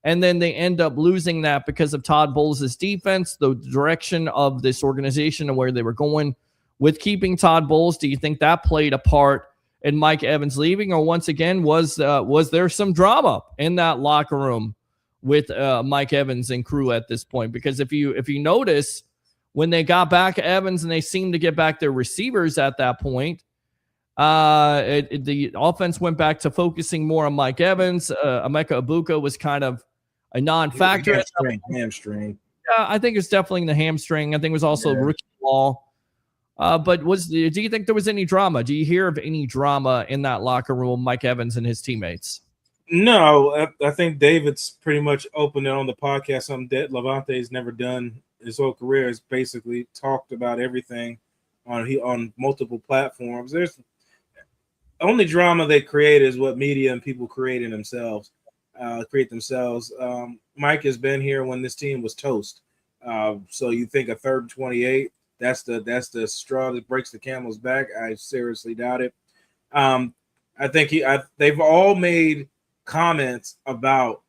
and then they end up losing that because of Todd Bowles' defense, the direction of this organization and where they were going with keeping Todd Bowles. Do you think that played a part in Mike Evans leaving, or once again was there some drama in that locker room with Mike Evans and crew at this point? Because if you notice, when they got back Evans and they seemed to get back their receivers at that point, the offense went back to focusing more on Mike Evans. Emeka Egbuka was kind of a non-factor. Hamstring. Yeah, I think it's definitely the hamstring. I think it was also rookie ball. But do you think there was any drama? Do you hear of any drama in that locker room, Mike Evans and his teammates? No, I think David's pretty much opened it on the podcast. Something that Levante's never done his whole career is basically talked about everything on multiple platforms. There's only drama they create is what media and people create themselves. Mike has been here when this team was toast. So you think a 3rd and 28? That's the straw that breaks the camel's back. I seriously doubt it. I think they've all made comments about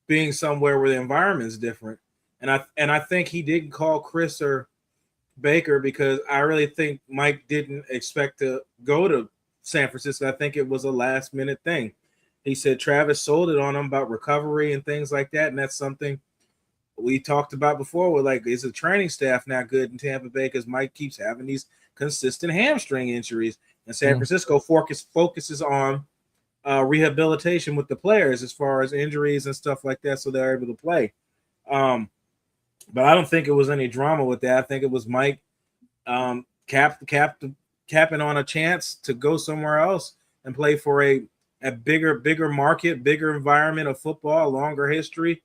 being somewhere where the environment's different, and I think he didn't call Chris or Baker because I really think Mike didn't expect to go to San Francisco. I think it was a last minute thing. He said Travis sold it on him about recovery and things like that, and that's something we talked about before. We're like, is the training staff not good in Tampa Bay because Mike keeps having these consistent hamstring injuries, and San Francisco focuses on rehabilitation with the players as far as injuries and stuff like that, so they're able to play. But I don't think it was any drama with that. I think it was Mike capping on a chance to go somewhere else and play for a a bigger market, bigger environment of football, a longer history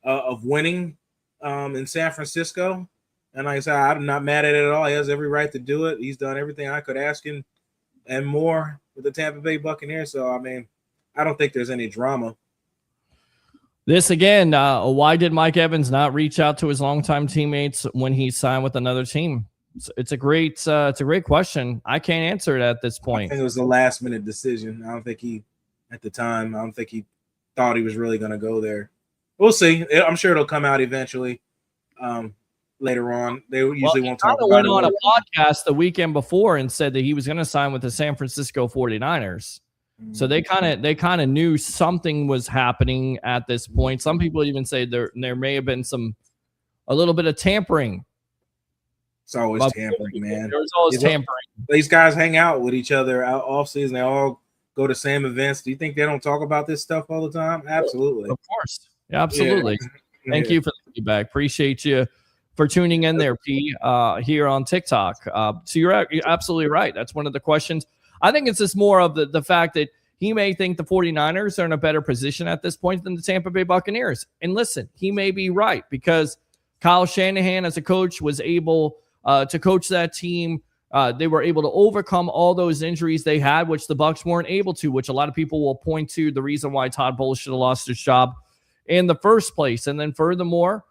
of winning in San Francisco. And like I said, I'm not mad at it at all. He has every right to do it. He's done everything I could ask him and more with the Tampa Bay Buccaneers. So, I mean, I don't think there's any drama. This again, why did Mike Evans not reach out to his longtime teammates when he signed with another team? It's a great question. I can't answer it at this point. I think it was a last minute decision. I don't think at the time, he thought he was really going to go there. We'll see. I'm sure it'll come out eventually. Later on, they usually won't talk about it. He went on a podcast the weekend before and said that he was going to sign with the San Francisco 49ers. So they kind of knew something was happening at this point. Some people even say there may have been a little bit of tampering. It's always tampering, man. There's always tampering. These guys hang out with each other out off season. They all go to same events. Do you think they don't talk about this stuff all the time? Absolutely. Of course. Yeah, absolutely. Yeah. Thank you for the feedback. Appreciate you for tuning in there, P, here on TikTok. So you're absolutely right. That's one of the questions. I think it's just more of the fact that he may think the 49ers are in a better position at this point than the Tampa Bay Buccaneers. And listen, he may be right because Kyle Shanahan as a coach was able to coach that team. They were able to overcome all those injuries they had, which the Bucs weren't able to, which a lot of people will point to the reason why Todd Bowles should have lost his job in the first place. And then furthermore,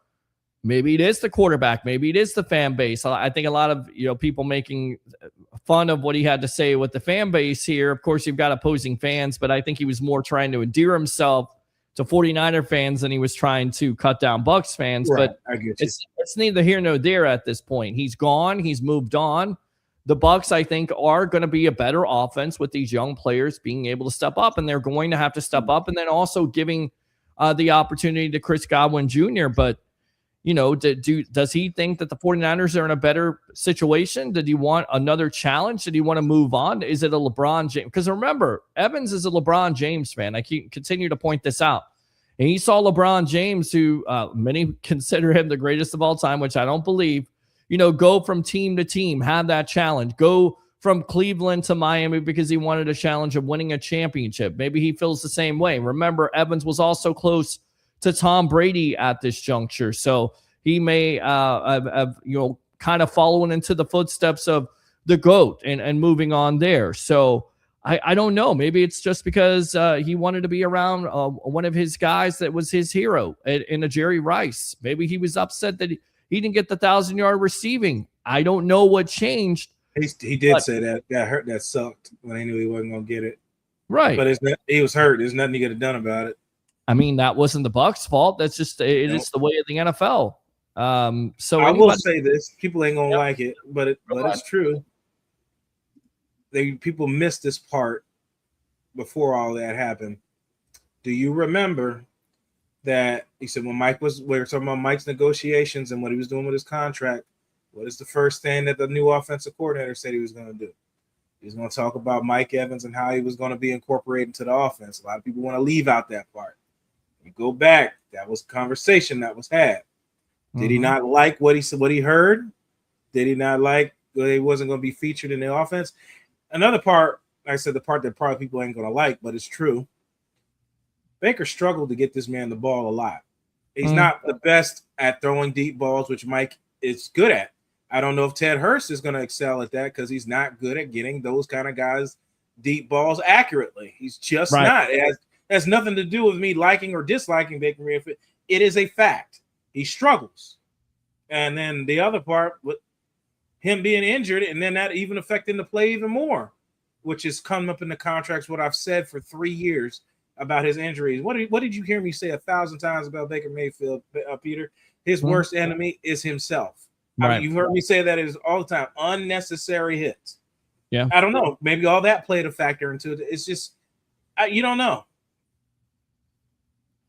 maybe it is the quarterback. Maybe it is the fan base. I think a lot of people making fun of what he had to say with the fan base here. Of course, you've got opposing fans, but I think he was more trying to endear himself to 49er fans than he was trying to cut down Bucs fans. Right, but I get you. It's neither here nor there at this point. He's gone. He's moved on. The Bucs, I think, are going to be a better offense with these young players being able to step up, and they're going to have to step up, and then also giving the opportunity to Chris Godwin Jr. But does he think that the 49ers are in a better situation? Did he want another challenge? Did he want to move on? Is it a LeBron James? Because remember, Evans is a LeBron James fan. I continue to point this out. And he saw LeBron James, who many consider him the greatest of all time, which I don't believe, go from team to team, have that challenge, go from Cleveland to Miami because he wanted a challenge of winning a championship. Maybe he feels the same way. Remember, Evans was also close to Tom Brady at this juncture. So he may have kind of following into the footsteps of the GOAT and moving on there. So I don't know. Maybe it's just because he wanted to be around one of his guys that was his hero in a Jerry Rice. Maybe he was upset that he didn't get the 1,000-yard receiving. I don't know what changed. He did say that. Got hurt. That sucked when he knew he wasn't going to get it. Right. But he was hurt. There's nothing he could have done about it. I mean, that wasn't the Bucs' fault. That's just it's the way of the NFL. So I will say this: people ain't gonna like it, but it's true. People missed this part before all that happened. Do you remember that he said when we were talking about Mike's negotiations and what he was doing with his contract? What is the first thing that the new offensive coordinator said he was going to do? He was going to talk about Mike Evans and how he was going to be incorporated into the offense. A lot of people want to leave out that part. You go back, that was a conversation that was had. Did he not like what he heard? Did he not like that he wasn't going to be featured in the offense? Another part, like I said, the part that probably people ain't going to like, but it's true. Baker struggled to get this man the ball a lot. He's not the best at throwing deep balls, which Mike is good at. I don't know if Ted Hurst is going to excel at that because he's not good at getting those kind of guys deep balls accurately. He's just not. It has nothing to do with me liking or disliking Baker Mayfield. It is a fact. He struggles. And then the other part, with him being injured, and then that even affecting the play even more, which is coming up in the contracts, what I've said for 3 years about his injuries. What did you hear me say 1,000 times about Baker Mayfield, Peter? His worst enemy is himself. Right. I mean, you've heard me say that is all the time. Unnecessary hits. Yeah. I don't know. Maybe all that played a factor into it. It's just, you don't know.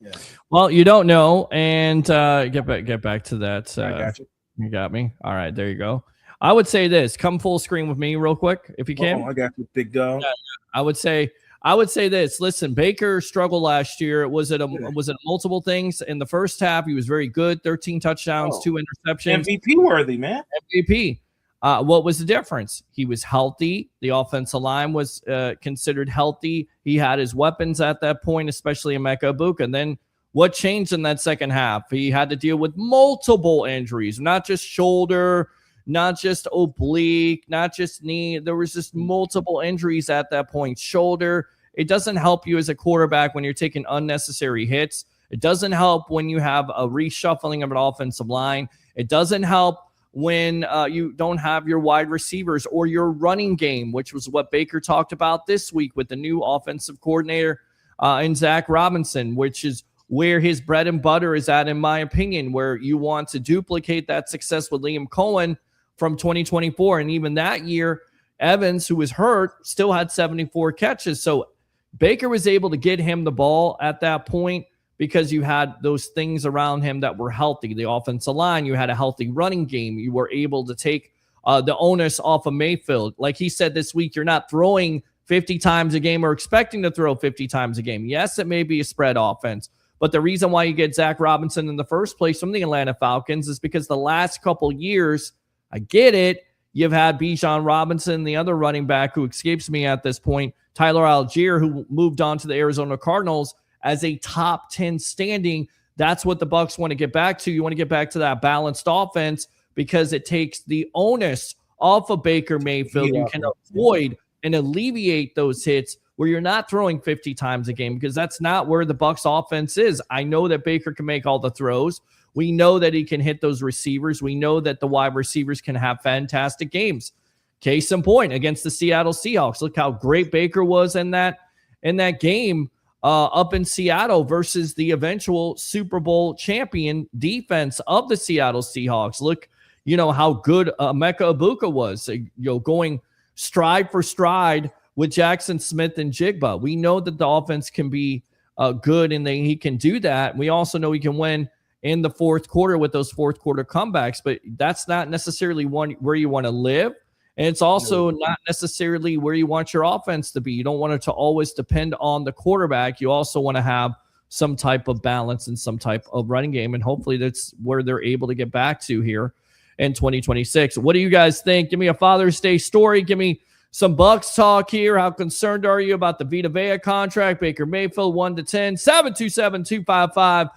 Yeah. Well, you don't know, and get back to that. I got you. You got me. All right, there you go. I would say this: come full screen with me, real quick, if you can. I got you, big dog. Yeah. I would say this. Listen, Baker struggled last year. Was it multiple things in the first half? He was very good. 13 touchdowns, 2 interceptions. MVP worthy, man. MVP. What was the difference? He was healthy. The offensive line was considered healthy. He had his weapons at that point, especially Emeka Egbuka. And then what changed in that second half? He had to deal with multiple injuries, not just shoulder, not just oblique, not just knee. There was just multiple injuries at that point. Shoulder. It doesn't help you as a quarterback when you're taking unnecessary hits. It doesn't help when you have a reshuffling of an offensive line. It doesn't help when you don't have your wide receivers or your running game, which was what Baker talked about this week with the new offensive coordinator in Zach Robinson, which is where his bread and butter is at, in my opinion, where you want to duplicate that success with Liam Cohen from 2024. And even that year, Evans, who was hurt, still had 74 catches. So Baker was able to get him the ball at that point because you had those things around him that were healthy. The offensive line, you had a healthy running game. You were able to take the onus off of Mayfield. Like he said this week, you're not throwing 50 times a game or expecting to throw 50 times a game. Yes, it may be a spread offense, but the reason why you get Zach Robinson in the first place from the Atlanta Falcons is because the last couple years, I get it, you've had Bijan Robinson, the other running back who escapes me at this point, Tyler Algier, who moved on to the Arizona Cardinals as a top 10 standing. That's what the Bucs want to get back to. You want to get back to that balanced offense because it takes the onus off of Baker Mayfield. You can avoid and alleviate those hits where you're not throwing 50 times a game, because that's not where the Bucs offense is. I know that Baker can make all the throws. We know that he can hit those receivers. We know that the wide receivers can have fantastic games. Case in point, against the Seattle Seahawks. Look how great Baker was in that game up in Seattle versus the eventual Super Bowl champion defense of the Seattle Seahawks. Look, how good Emeka Egbuka was, going stride for stride with Jackson Smith and Jigba. We know that the offense can be good, and he can do that. We also know he can win in the fourth quarter with those fourth quarter comebacks, but that's not necessarily where you want to live. And it's also not necessarily where you want your offense to be. You don't want it to always depend on the quarterback. You also want to have some type of balance and some type of running game. And hopefully that's where they're able to get back to here in 2026. What do you guys think? Give me a Father's Day story. Give me some Bucs talk here. How concerned are you about the Vita Vea contract? Baker Mayfield, 1 to 10, 727-255-0391.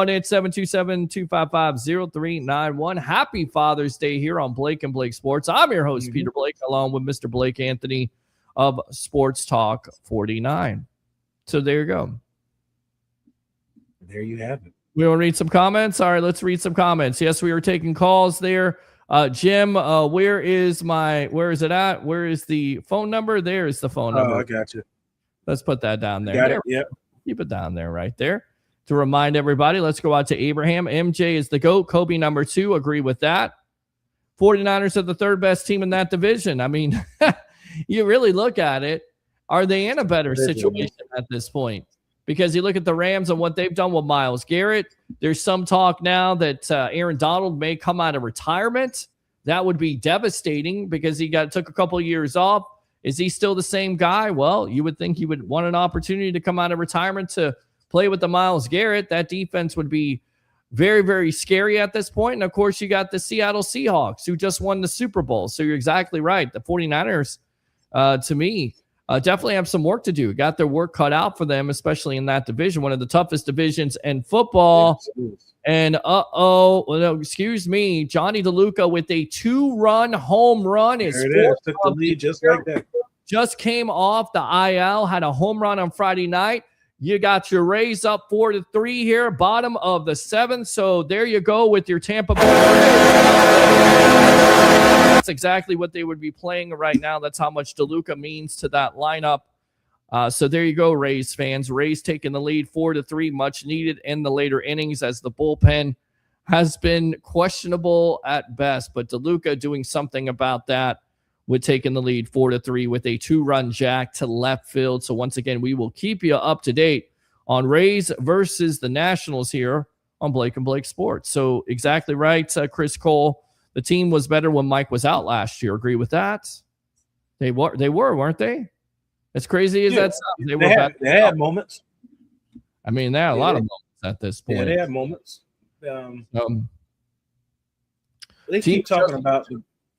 It's 727-255-0391. Happy Father's Day here on Blake and Blake Sports. I'm your host, Peter Blake, along with Mr. Blake Anthony of Sports Talk 49. So there you go. There you have it. We want to read some comments? All right, let's read some comments. Yes, we were taking calls there. Jim, where is it at? Where is the phone number? There is the phone number. Oh, I got you. Let's put that down there. Got it. Yep. Keep it down there, right there. To remind everybody, let's go out to Abraham. MJ is the GOAT. Kobe number 2. Agree with that. 49ers are the third best team in that division. I mean, you really look at it. Are they in a better situation at this point? Because you look at the Rams and what they've done with Myles Garrett. There's some talk now that Aaron Donald may come out of retirement. That would be devastating because he took a couple of years off. Is he still the same guy? Well, you would think he would want an opportunity to come out of retirement to play with the Myles Garrett. That defense would be very, very scary at this point. And, of course, you got the Seattle Seahawks who just won the Super Bowl. So you're exactly right. The 49ers, to me, definitely have some work to do. Got their work cut out for them, especially in that division, one of the toughest divisions in football. And, excuse me, Johnny DeLuca with a 2-run home run. There it is. Took the lead just like that. Just came off the IL, had a home run on Friday night. You got your Rays up 4-3 here, bottom of the 7th. So there you go with your Tampa Bay. That's exactly what they would be playing right now. That's how much DeLuca means to that lineup. So there you go, Rays fans. Rays taking the lead 4-3, much needed in the later innings as the bullpen has been questionable at best. But DeLuca doing something about that with taking the lead 4-3 with a 2-run jack to left field. So once again, we will keep you up to date on Rays versus the Nationals here on Blake and Blake Sports. So exactly right, Chris Cole. The team was better when Mike was out last year. Agree with that? They were, weren't they? As crazy as that sounds, they had moments. I mean, they had a lot of moments at this point. Yeah, they had moments. They keep talking about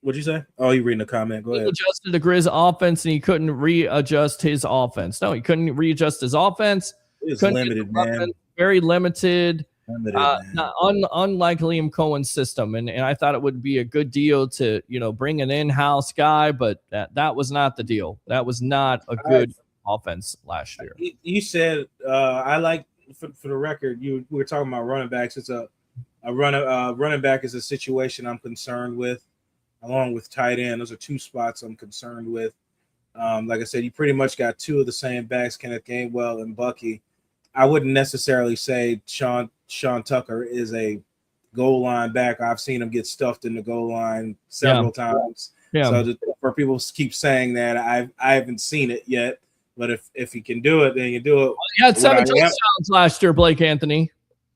what'd you say? Oh, you reading the comment. Go ahead. He adjusted the Grizz offense and he couldn't readjust his offense. No, he couldn't readjust his offense. It's limited, man. Very limited. Man. Unlike Liam Cohen's system. And I thought it would be a good deal to, bring an in-house guy, but that was not the deal. That was not a good offense last year. You said I like for the record, we were talking about running backs. It's a running back is a situation I'm concerned with, along with tight end. Those are two spots I'm concerned with. Like I said, you pretty much got two of the same backs, Kenneth Gainwell and Bucky. I wouldn't necessarily say Sean Tucker is a goal line back. I've seen him get stuffed in the goal line several times. Yeah. So for people to keep saying that, I haven't seen it yet. But if he can do it, then you do it. He had 7 touchdowns last year, Blake Anthony.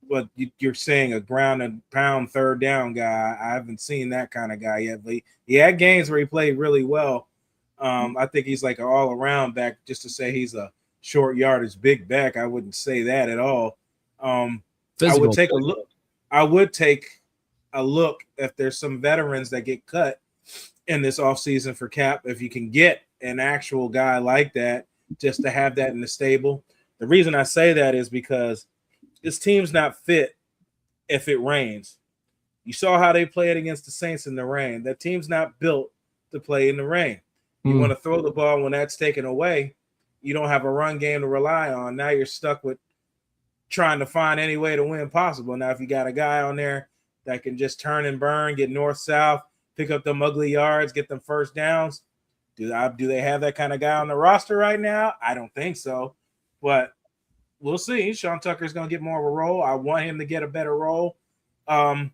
But you're saying a ground and pound third down guy. I haven't seen that kind of guy yet. But he had games where he played really well. I think he's like an all-around back. Just to say he's a short yardage big back, I wouldn't say that at all. I would take a look. I would take a look if there's some veterans that get cut in this offseason for Cap. If you can get an actual guy like that, just to have that in the stable. The reason I say that is because this team's not fit if it rains. You saw how they played against the Saints in the rain. That team's not built to play in the rain. You want to throw the ball when that's taken away. You don't have a run game to rely on. Now you're stuck with trying to find any way to win possible. Now, if you got a guy on there that can just turn and burn, get north-south, pick up them ugly yards, get them first downs, do they have that kind of guy on the roster right now? I don't think so. But we'll see. Sean Tucker's going to get more of a role. I want him to get a better role in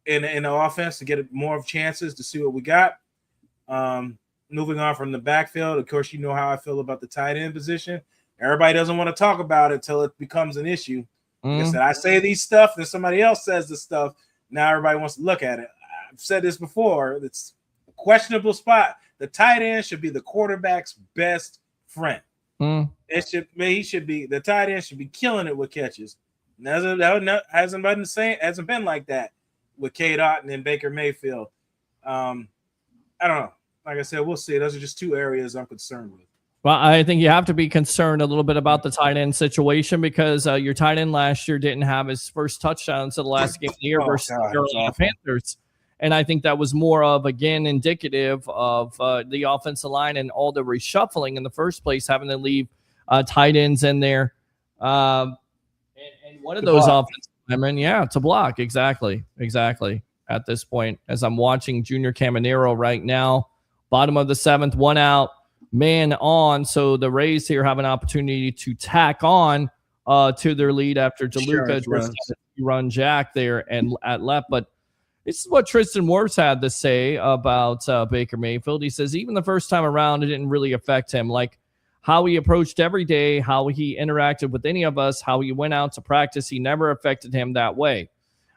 the offense to get more of chances to see what we got. Moving on from the backfield, of course, you know how I feel about the tight end position. Everybody doesn't want to talk about it until it becomes an issue. Like I said, I say these stuff, then somebody else says this stuff. Now everybody wants to look at it. I've said this before. It's a questionable spot. The tight end should be the quarterback's best friend. The tight end should be killing it with catches. That hasn't been like that with Cade Otton and Baker Mayfield. I don't know. Like I said, we'll see. Those are just two areas I'm concerned with. Well, I think you have to be concerned a little bit about the tight end situation because your tight end last year didn't have his first touchdown until the last game of the year versus the Carolina Panthers. And I think that was more of, again, indicative of the offensive line and all the reshuffling in the first place, having to leave tight ends in there. And one of those offensive linemen, to block. Exactly. At this point, as I'm watching Junior Caminero right now, bottom of the 7th, one out, man on. So the Rays here have an opportunity to tack on to their lead after DeLuca just run Jack there and at left. But this is what Tristan Wirfs had to say about Baker Mayfield. He says even the first time around, it didn't really affect him. Like how he approached every day, how he interacted with any of us, how he went out to practice, he never affected him that way.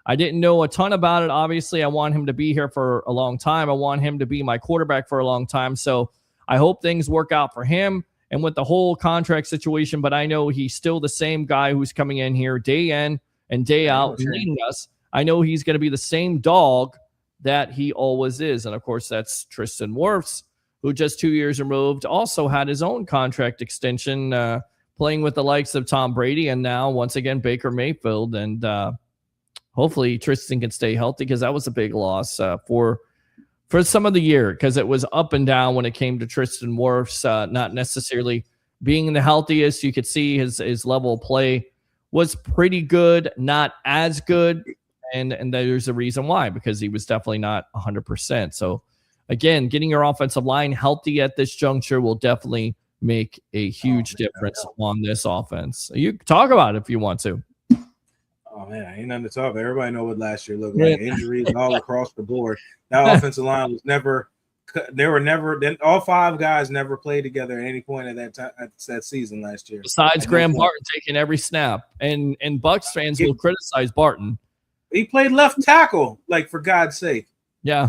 I didn't know a ton about it. Obviously, I want him to be here for a long time. I want him to be my quarterback for a long time. So I hope things work out for him and with the whole contract situation. But I know he's still the same guy who's coming in here day in and day out leading us. I know he's going to be the same dog that he always is. And, of course, that's Tristan Wirfs, who just 2 years removed also had his own contract extension playing with the likes of Tom Brady and now, once again, Baker Mayfield. And hopefully Tristan can stay healthy because that was a big loss for some of the year because it was up and down when it came to Tristan Wirfs, not necessarily being the healthiest. You could see his level of play was pretty good, not as good. And there's a reason why, because he was definitely not 100%. So, again, getting your offensive line healthy at this juncture will definitely make a huge difference on this offense. You can talk about it if you want to. Oh, man, ain't nothing to talk about. Everybody know what last year looked like. Injuries all across the board. That offensive line was never – all five guys never played together at any point at that season last year. Besides Graham Barton taking every snap. And Bucs fans will criticize Barton. He played left tackle, like, for God's sake. Yeah.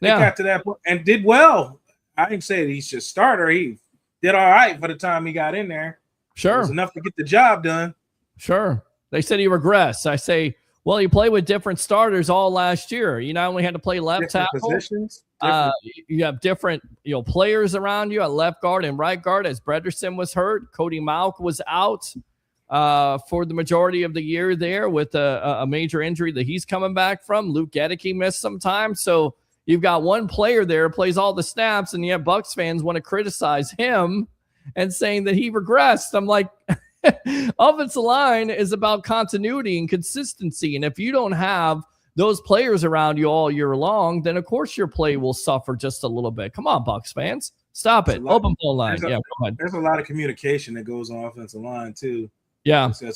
They got to that point and did well. I didn't say that he's just starter. He did all right for the time he got in there. Sure. It was enough to get the job done. Sure. They said he regressed. I say, Well, you played with different starters all last year. You not only had to play left Different tackle, positions. you have different players around you at left guard and right guard. As Brederson was hurt, Cody Mauch was out for the majority of the year there with a major injury that he's coming back from. Luke Gedeke missed some time, so you've got one player there who plays all the snaps, and yet Bucs fans want to criticize him and saying that he regressed. I'm like, offensive line is about continuity and consistency, and if you don't have those players around you all year long, then of course your play will suffer just a little bit. Come on, Bucs fans, stop it. Open phone line. Yeah, go ahead. There's a lot of communication that goes on offensive line too. Yeah. So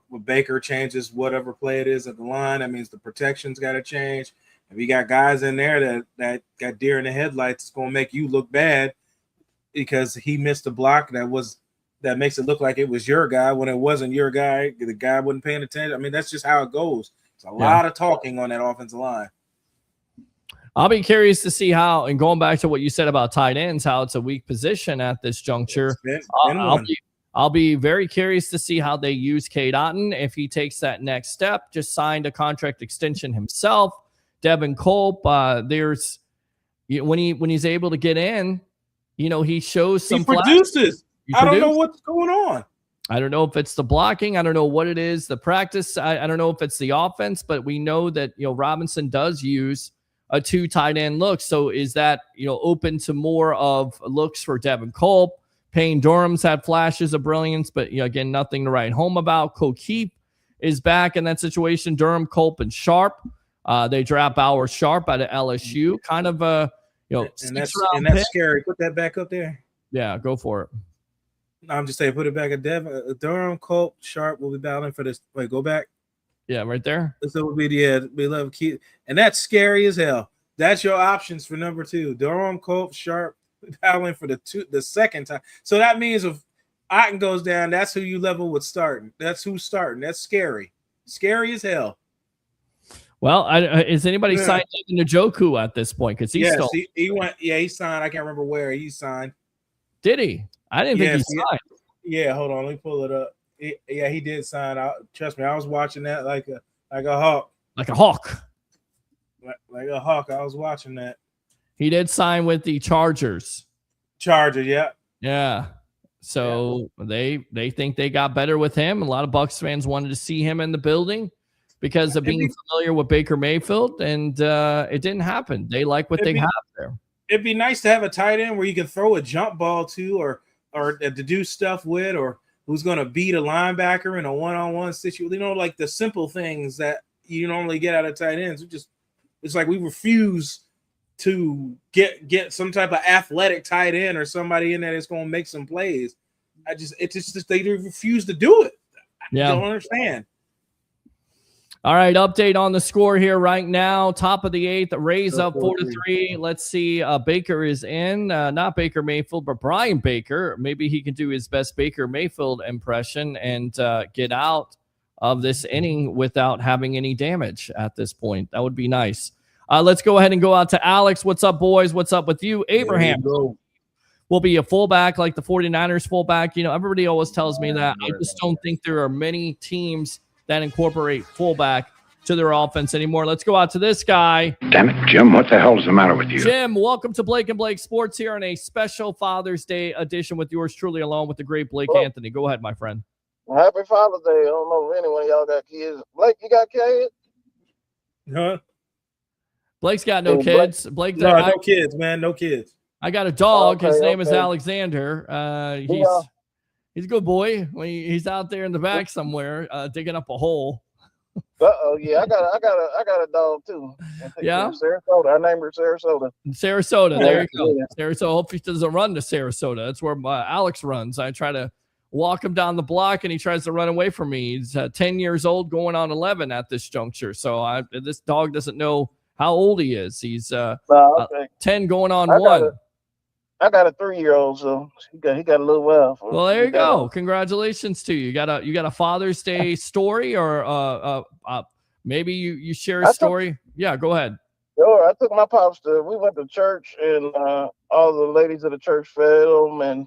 when Baker changes whatever play it is at the line, that means the protection's got to change. If you got guys in there that got deer in the headlights, it's going to make you look bad because he missed a block that makes it look like it was your guy when it wasn't your guy. The guy wasn't paying attention. I mean, that's just how it goes. It's a lot of talking on that offensive line. I'll be curious to see how, and going back to what you said about tight ends, how it's a weak position at this juncture. I'll be very curious to see how they use Cade Otton if he takes that next step. Just signed a contract extension himself. Devin Culp, there's when he's able to get in, he shows some. He produces. I don't know what's going on. I don't know if it's the blocking. I don't know what it is. The practice. I don't know if it's the offense, but we know that Robinson does use a 2 tight end look. So is that open to more of looks for Devin Culp? Payne Durham's had flashes of brilliance, but again, nothing to write home about. Cokeep is back in that situation. Durham, Culp, and Sharp. They draft Bauer Sharp out of LSU. Kind of a and that's scary. Put that back up there. Yeah, go for it. No, I'm just saying, put it back at Devin. Durham, Culp, Sharp will be battling for this. Wait, go back. Yeah, right there. This will be we love keep, and that's scary as hell. That's your options for number 2. Durham, Culp, Sharp battling for the second time. So that means if Otten goes down, that's who you level with starting. That's who's starting. That's scary. Scary as hell. Well, is anybody signed Devin Njoku at this point? Because he went. Yeah, he signed. I can't remember where he signed. Did he? I didn't think he signed. Yeah, hold on. Let me pull it up. He did sign. Trust me, I was watching that like a hawk. Like a hawk. Like a hawk. I was watching that. He did sign with the Chargers. Yeah. Yeah. So they think they got better with him. A lot of Bucs fans wanted to see him in the building because of being familiar with Baker Mayfield, and it didn't happen. They like what they have there. It'd be nice to have a tight end where you can throw a jump ball to or to do stuff with, or who's going to beat a linebacker in a one-on-one situation. Like the simple things that you normally get out of tight ends. It's like we refuse to get some type of athletic tight end or somebody in there that's going to make some plays. They refuse to do it. Yeah. I don't understand. All right, update on the score here right now. Top of the 8th, Rays up 4-3. Let's see. Baker is in. Not Baker Mayfield, but Brian Baker. Maybe he can do his best Baker Mayfield impression and get out of this inning without having any damage at this point. That would be nice. Let's go ahead and go out to Alex. What's up, boys? What's up with you? Abraham will be a fullback like the 49ers fullback. Everybody always tells me that. I just don't think there are many teams that incorporate fullback to their offense anymore. Let's go out to this guy. Damn it, Jim, what the hell is the matter with you? Jim, welcome to Blake and Blake Sports here on a special Father's Day edition with yours truly, along with the great Blake Anthony. Go ahead, my friend. Well, happy Father's Day. I don't know if anyone of y'all got kids. Blake, you got kids? Huh? Blake's got no kids. Blake, no kids, man. No kids. I got a dog. His name is Alexander. He's a good boy. He's out there in the back somewhere, digging up a hole. Yeah, I got a dog too. Yeah, Sarasota. I named her Sarasota. Sarasota. There you go. Sarasota. Hope he doesn't run to Sarasota. That's where Alex runs. I try to walk him down the block, and he tries to run away from me. He's 10 years old, going on 11 at this juncture. So this dog doesn't know how old he is. He's 10 going on 1. I got a 3-year-old, so he got a little while. Well, there you go. Congratulations to you. You got a Father's Day story, or maybe you share a story. Yeah, go ahead. Sure. I took my pops we went to church, and all the ladies of the church fed them, and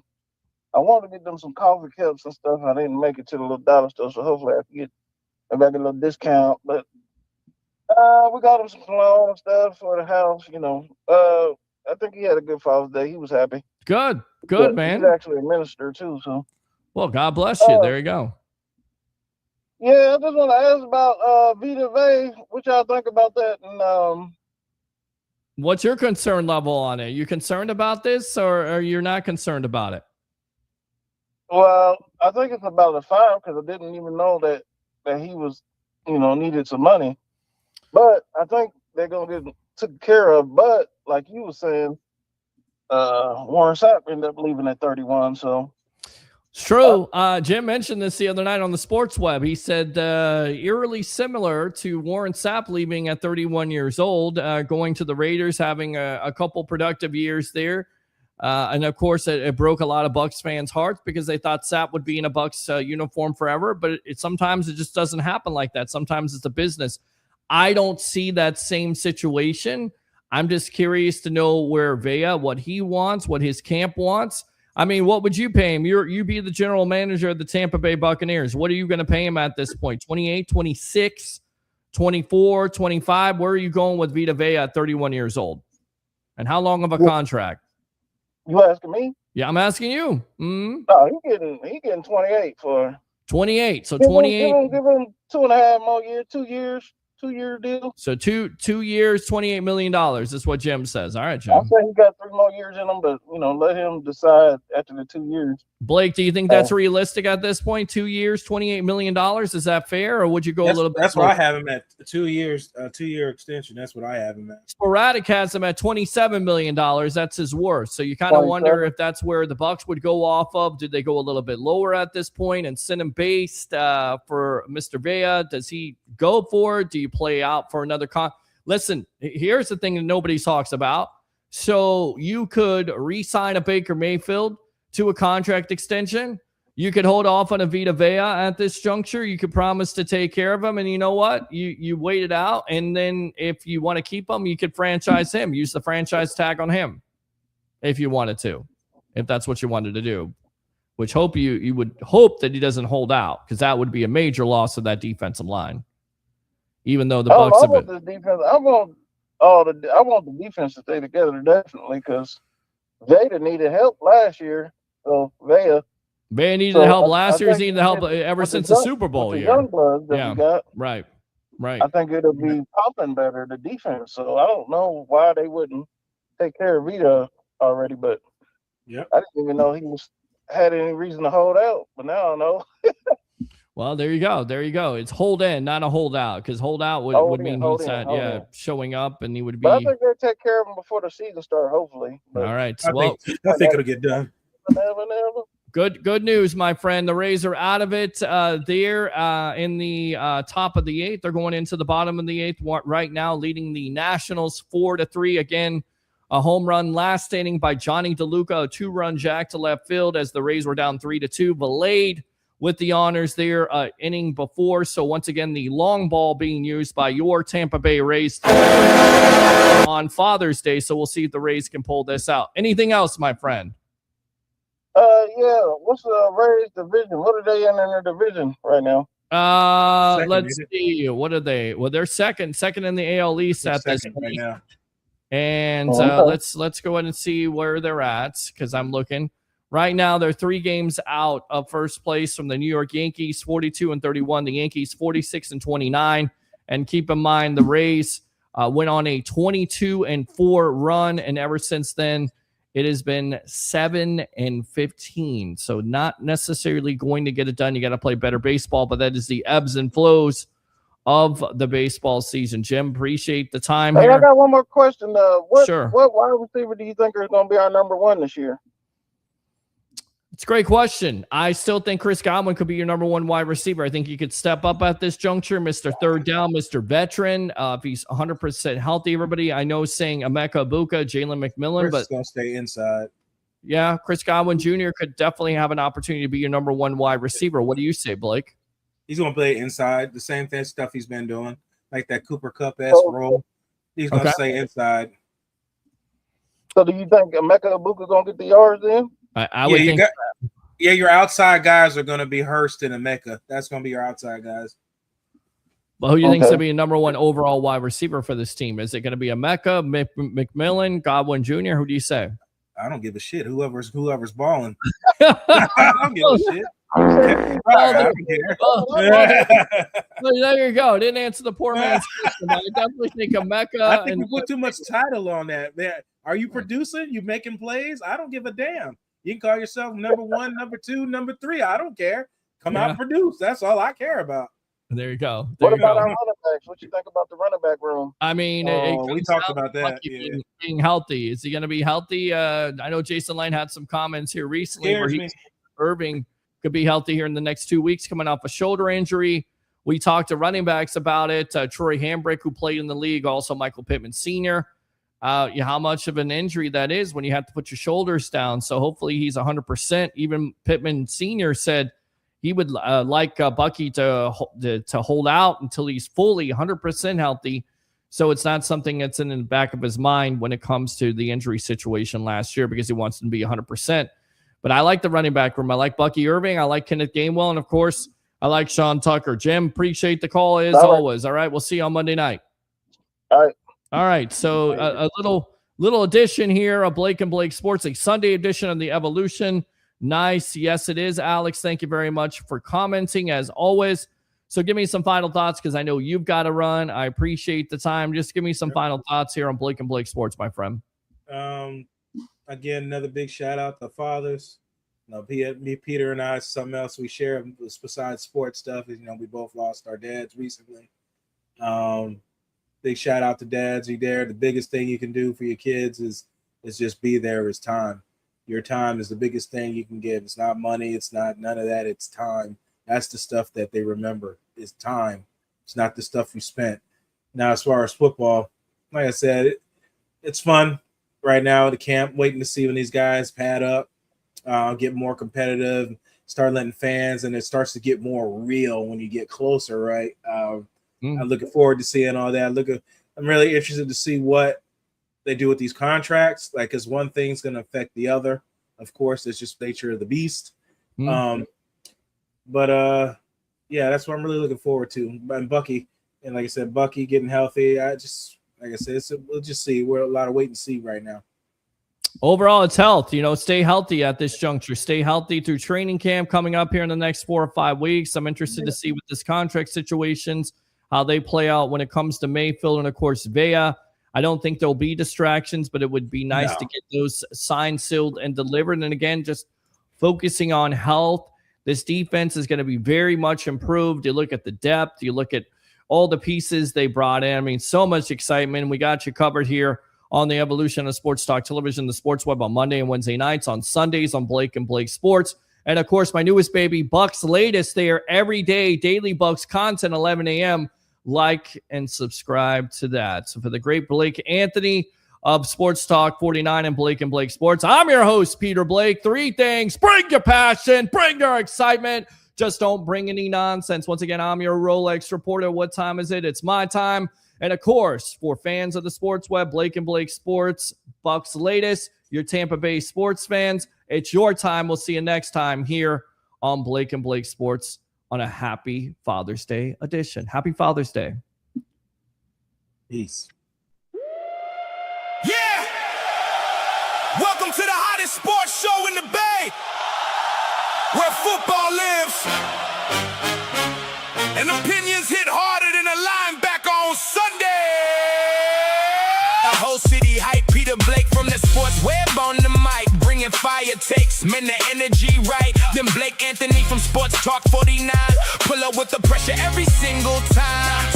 I wanted to get them some coffee cups and stuff. I didn't make it to the little dollar store, so hopefully I can get a little discount. But We got him some cologne and stuff for the house. I think he had a good Father's Day. He was happy. Good, man. He's actually a minister too. So, well, God bless you. There you go. Yeah, I just want to ask about Vita Vea. What y'all think about that? And what's your concern level on it? You concerned about this, or you're not concerned about it? Well, I think it's about a fine because I didn't even know that he was, needed some money. But I think they're gonna get taken care of. But like you were saying, Warren Sapp ended up leaving at 31. So it's true. Jim mentioned this the other night on the Sports Web. He said eerily similar to Warren Sapp leaving at 31 years old, going to the Raiders, having a couple productive years there. And of course, it broke a lot of Bucs fans' hearts because they thought Sapp would be in a Bucs uniform forever. But sometimes it just doesn't happen like that. Sometimes it's a business. I don't see that same situation. I'm just curious to know where Vea, what he wants, what his camp wants. I mean, what would you pay him? You be the general manager of the Tampa Bay Buccaneers. What are you going to pay him at this point? 28, 26, 24, 25? Where are you going with Vita Vea at 31 years old? And how long of a contract? You asking me? Yeah, I'm asking you. No, he getting 28 for 28. So 28. Give him 2.5 more years, 2 years. 2-year deal. So two years, $28 million is what Jim says. All right, Jim. I say he got 3 more years in him, but let him decide after the 2 years. Blake, do you think that's realistic at this point? 2 years, $28 million. Is that fair, or would you go a little bit? That's what I have him at. 2 years, 2-year extension. That's what I have him at. Sporadic has him at $27 million. That's his worth. So you kind of wonder if that's where the Bucs would go off of. Did they go a little bit lower at this point and send him based for Mr. Vea? Does he go for it? Do you play out for another Listen, here's the thing that nobody talks about. So you could re-sign a Baker Mayfield to a contract extension. You could hold off on a Vita Vea at this juncture. You could promise to take care of him. And you know what? You wait it out. And then if you want to keep him, you could franchise him. Use the franchise tag on him if you wanted to, if that's what you wanted to do. Which you would hope that he doesn't hold out, because that would be a major loss of that defensive line. Even though the Bucs have been. This defense. I want the defense to stay together definitely, because Vita needed help last year. So Vea needed help last year. He's needed help ever since the Super Bowl year. Young blood that we got. Right. I think it'll be pumping better, the defense. So I don't know why they wouldn't take care of Vita already, but I didn't even know he had any reason to hold out. But now I know. Well, there you go. It's hold in, not a holdout, because holdout would mean he's showing up, and he would be. But I think they'll take care of him before the season starts, hopefully. But all right. I think it'll get done. Never. Good news, my friend. The Rays are out of it. They're in the top of the 8th. They're going into the bottom of the 8th right now, leading the Nationals 4-3. Again, a home run last inning by Johnny DeLuca, a 2-run jack to left field as the Rays were down 3-2. Valade with the honors there inning before. So once again, the long ball being used by your Tampa Bay Rays on Father's Day. So we'll see if the Rays can pull this out. Anything else, my friend? What's the Rays division? What are they in their division right now? Let's see. What are they? Well, they're second in the AL East at this point. Right now. And let's go ahead and see where they're at, because I'm looking. Right now, they're 3 games out of first place from the New York Yankees, 42-31. The Yankees, 46-29. And keep in mind, the Rays went on a 22-4 run, and ever since then, it has been 7-15. So not necessarily going to get it done. You got to play better baseball, but that is the ebbs and flows of the baseball season. Jim, appreciate the time here. I got one more question. Sure. What wide receiver do you think is going to be our number 1 this year? It's a great question. I still think Chris Godwin could be your number 1 wide receiver. I think he could step up at this juncture, Mr. Third Down, Mr. Veteran. If he's 100% healthy, everybody. I know saying Emeka Egbuka, Jalen McMillan, but going to stay inside. Yeah, Chris Godwin Jr. could definitely have an opportunity to be your number 1 wide receiver. What do you say, Blake? He's going to play inside. The same stuff he's been doing, like that Cooper Kupp-esque role. He's going to stay inside. So do you think Emeka Egbuka going to get the yards then? I would think. Your outside guys are going to be Hurst and Emeka. That's going to be your outside guys. But who do you think is going to be a number one overall wide receiver for this team? Is it going to be a Mecca, McMillan, Godwin Jr.? Who do you say? I don't give a shit. Whoever's balling. I don't give a shit. I don't care. Well, there you go. Didn't answer the poor man's question. I definitely think a Mecca. I think we put too much title on that. Are you producing? You making plays? I don't give a damn. You can call yourself number 1, number 2, number 3. I don't care. Come out and produce. That's all I care about. There you go. What about our running backs? What you think about the running back room? I mean, we talked about that. Being healthy. Is he going to be healthy? I know Jason Lane had some comments here recently where Irving could be healthy here in the next 2 weeks coming off a shoulder injury. We talked to running backs about it. Troy Hambrick, who played in the league, also Michael Pittman Sr., how much of an injury that is when you have to put your shoulders down. So hopefully he's 100%. Even Pittman Sr. said he would like Bucky to hold out until he's fully 100% healthy. So it's not something that's in the back of his mind when it comes to the injury situation last year because he wants him to be 100%. But I like the running back room. I like Bucky Irving. I like Kenneth Gainwell. And, of course, I like Sean Tucker. Jim, appreciate the call as always. All right, we'll see you on Monday night. All right. So a little edition here of Blake and Blake Sports, a Sunday edition of the Evolution. Nice. Yes, it is, Alex. Thank you very much for commenting, as always. So give me some final thoughts because I know you've got to run. I appreciate the time. Just give me some final thoughts here on Blake and Blake Sports, my friend. Again, another big shout-out to fathers. Peter, and I, something else we share besides sports stuff is, we both lost our dads recently. Big shout-out to dads. You're there. The biggest thing you can do for your kids is just be there. Is time. Your time is the biggest thing you can give. It's not money. It's not none of that. It's time. That's the stuff that they remember is time. It's not the stuff you spent. Now, as far as football, like I said, it's fun right now at the camp, waiting to see when these guys pad up, get more competitive, start letting fans, and it starts to get more real when you get closer, right? I'm looking forward to seeing all that. I'm really interested to see what they do with these contracts, because one thing's going to affect the other. Of course, it's just nature of the beast. Yeah, that's what I'm really looking forward to. And Bucky, and like I said, Bucky getting healthy. We'll just see. We're a lot of wait and see right now. Overall, it's health. Stay healthy at this juncture. Stay healthy through training camp coming up here in the next 4 or 5 weeks. I'm interested to see with this contract situations, how they play out when it comes to Mayfield and, of course, Vea. I don't think there'll be distractions, but it would be nice to get those signed, sealed, and delivered. And again, just focusing on health. This defense is going to be very much improved. You look at the depth. You look at all the pieces they brought in. I mean, so much excitement. We got you covered here on the Evolution of Sports Talk Television, the Sports Web on Monday and Wednesday nights, on Sundays on Blake and Blake Sports. And, of course, my newest baby, Bucs Latest, there every day, daily Bucs content, 11 a.m., like and subscribe to that. So for the great Blake Anthony of Sports Talk 49 and Blake Sports, I'm your host, Peter Blake. 3 things: bring your passion, bring your excitement, just don't bring any nonsense. Once again, I'm your Rolex reporter. What time is it? It's my time. And of course, for fans of the Sports Web, Blake and Blake Sports, Bucs Latest, your Tampa Bay sports fans, it's your time. We'll see you next time here on Blake and Blake Sports on a happy Father's Day edition. Happy Father's Day. Peace. Yeah! Welcome to the hottest sports show in the Bay, where football lives and opinions hit harder than a linebacker on Sunday. The whole city hype, Peter Blake from the Sports Web on the mic, bringing fire takes, man, the energy right. Then Blake Anthony from Sports Talk 49, pull up with the pressure every single time.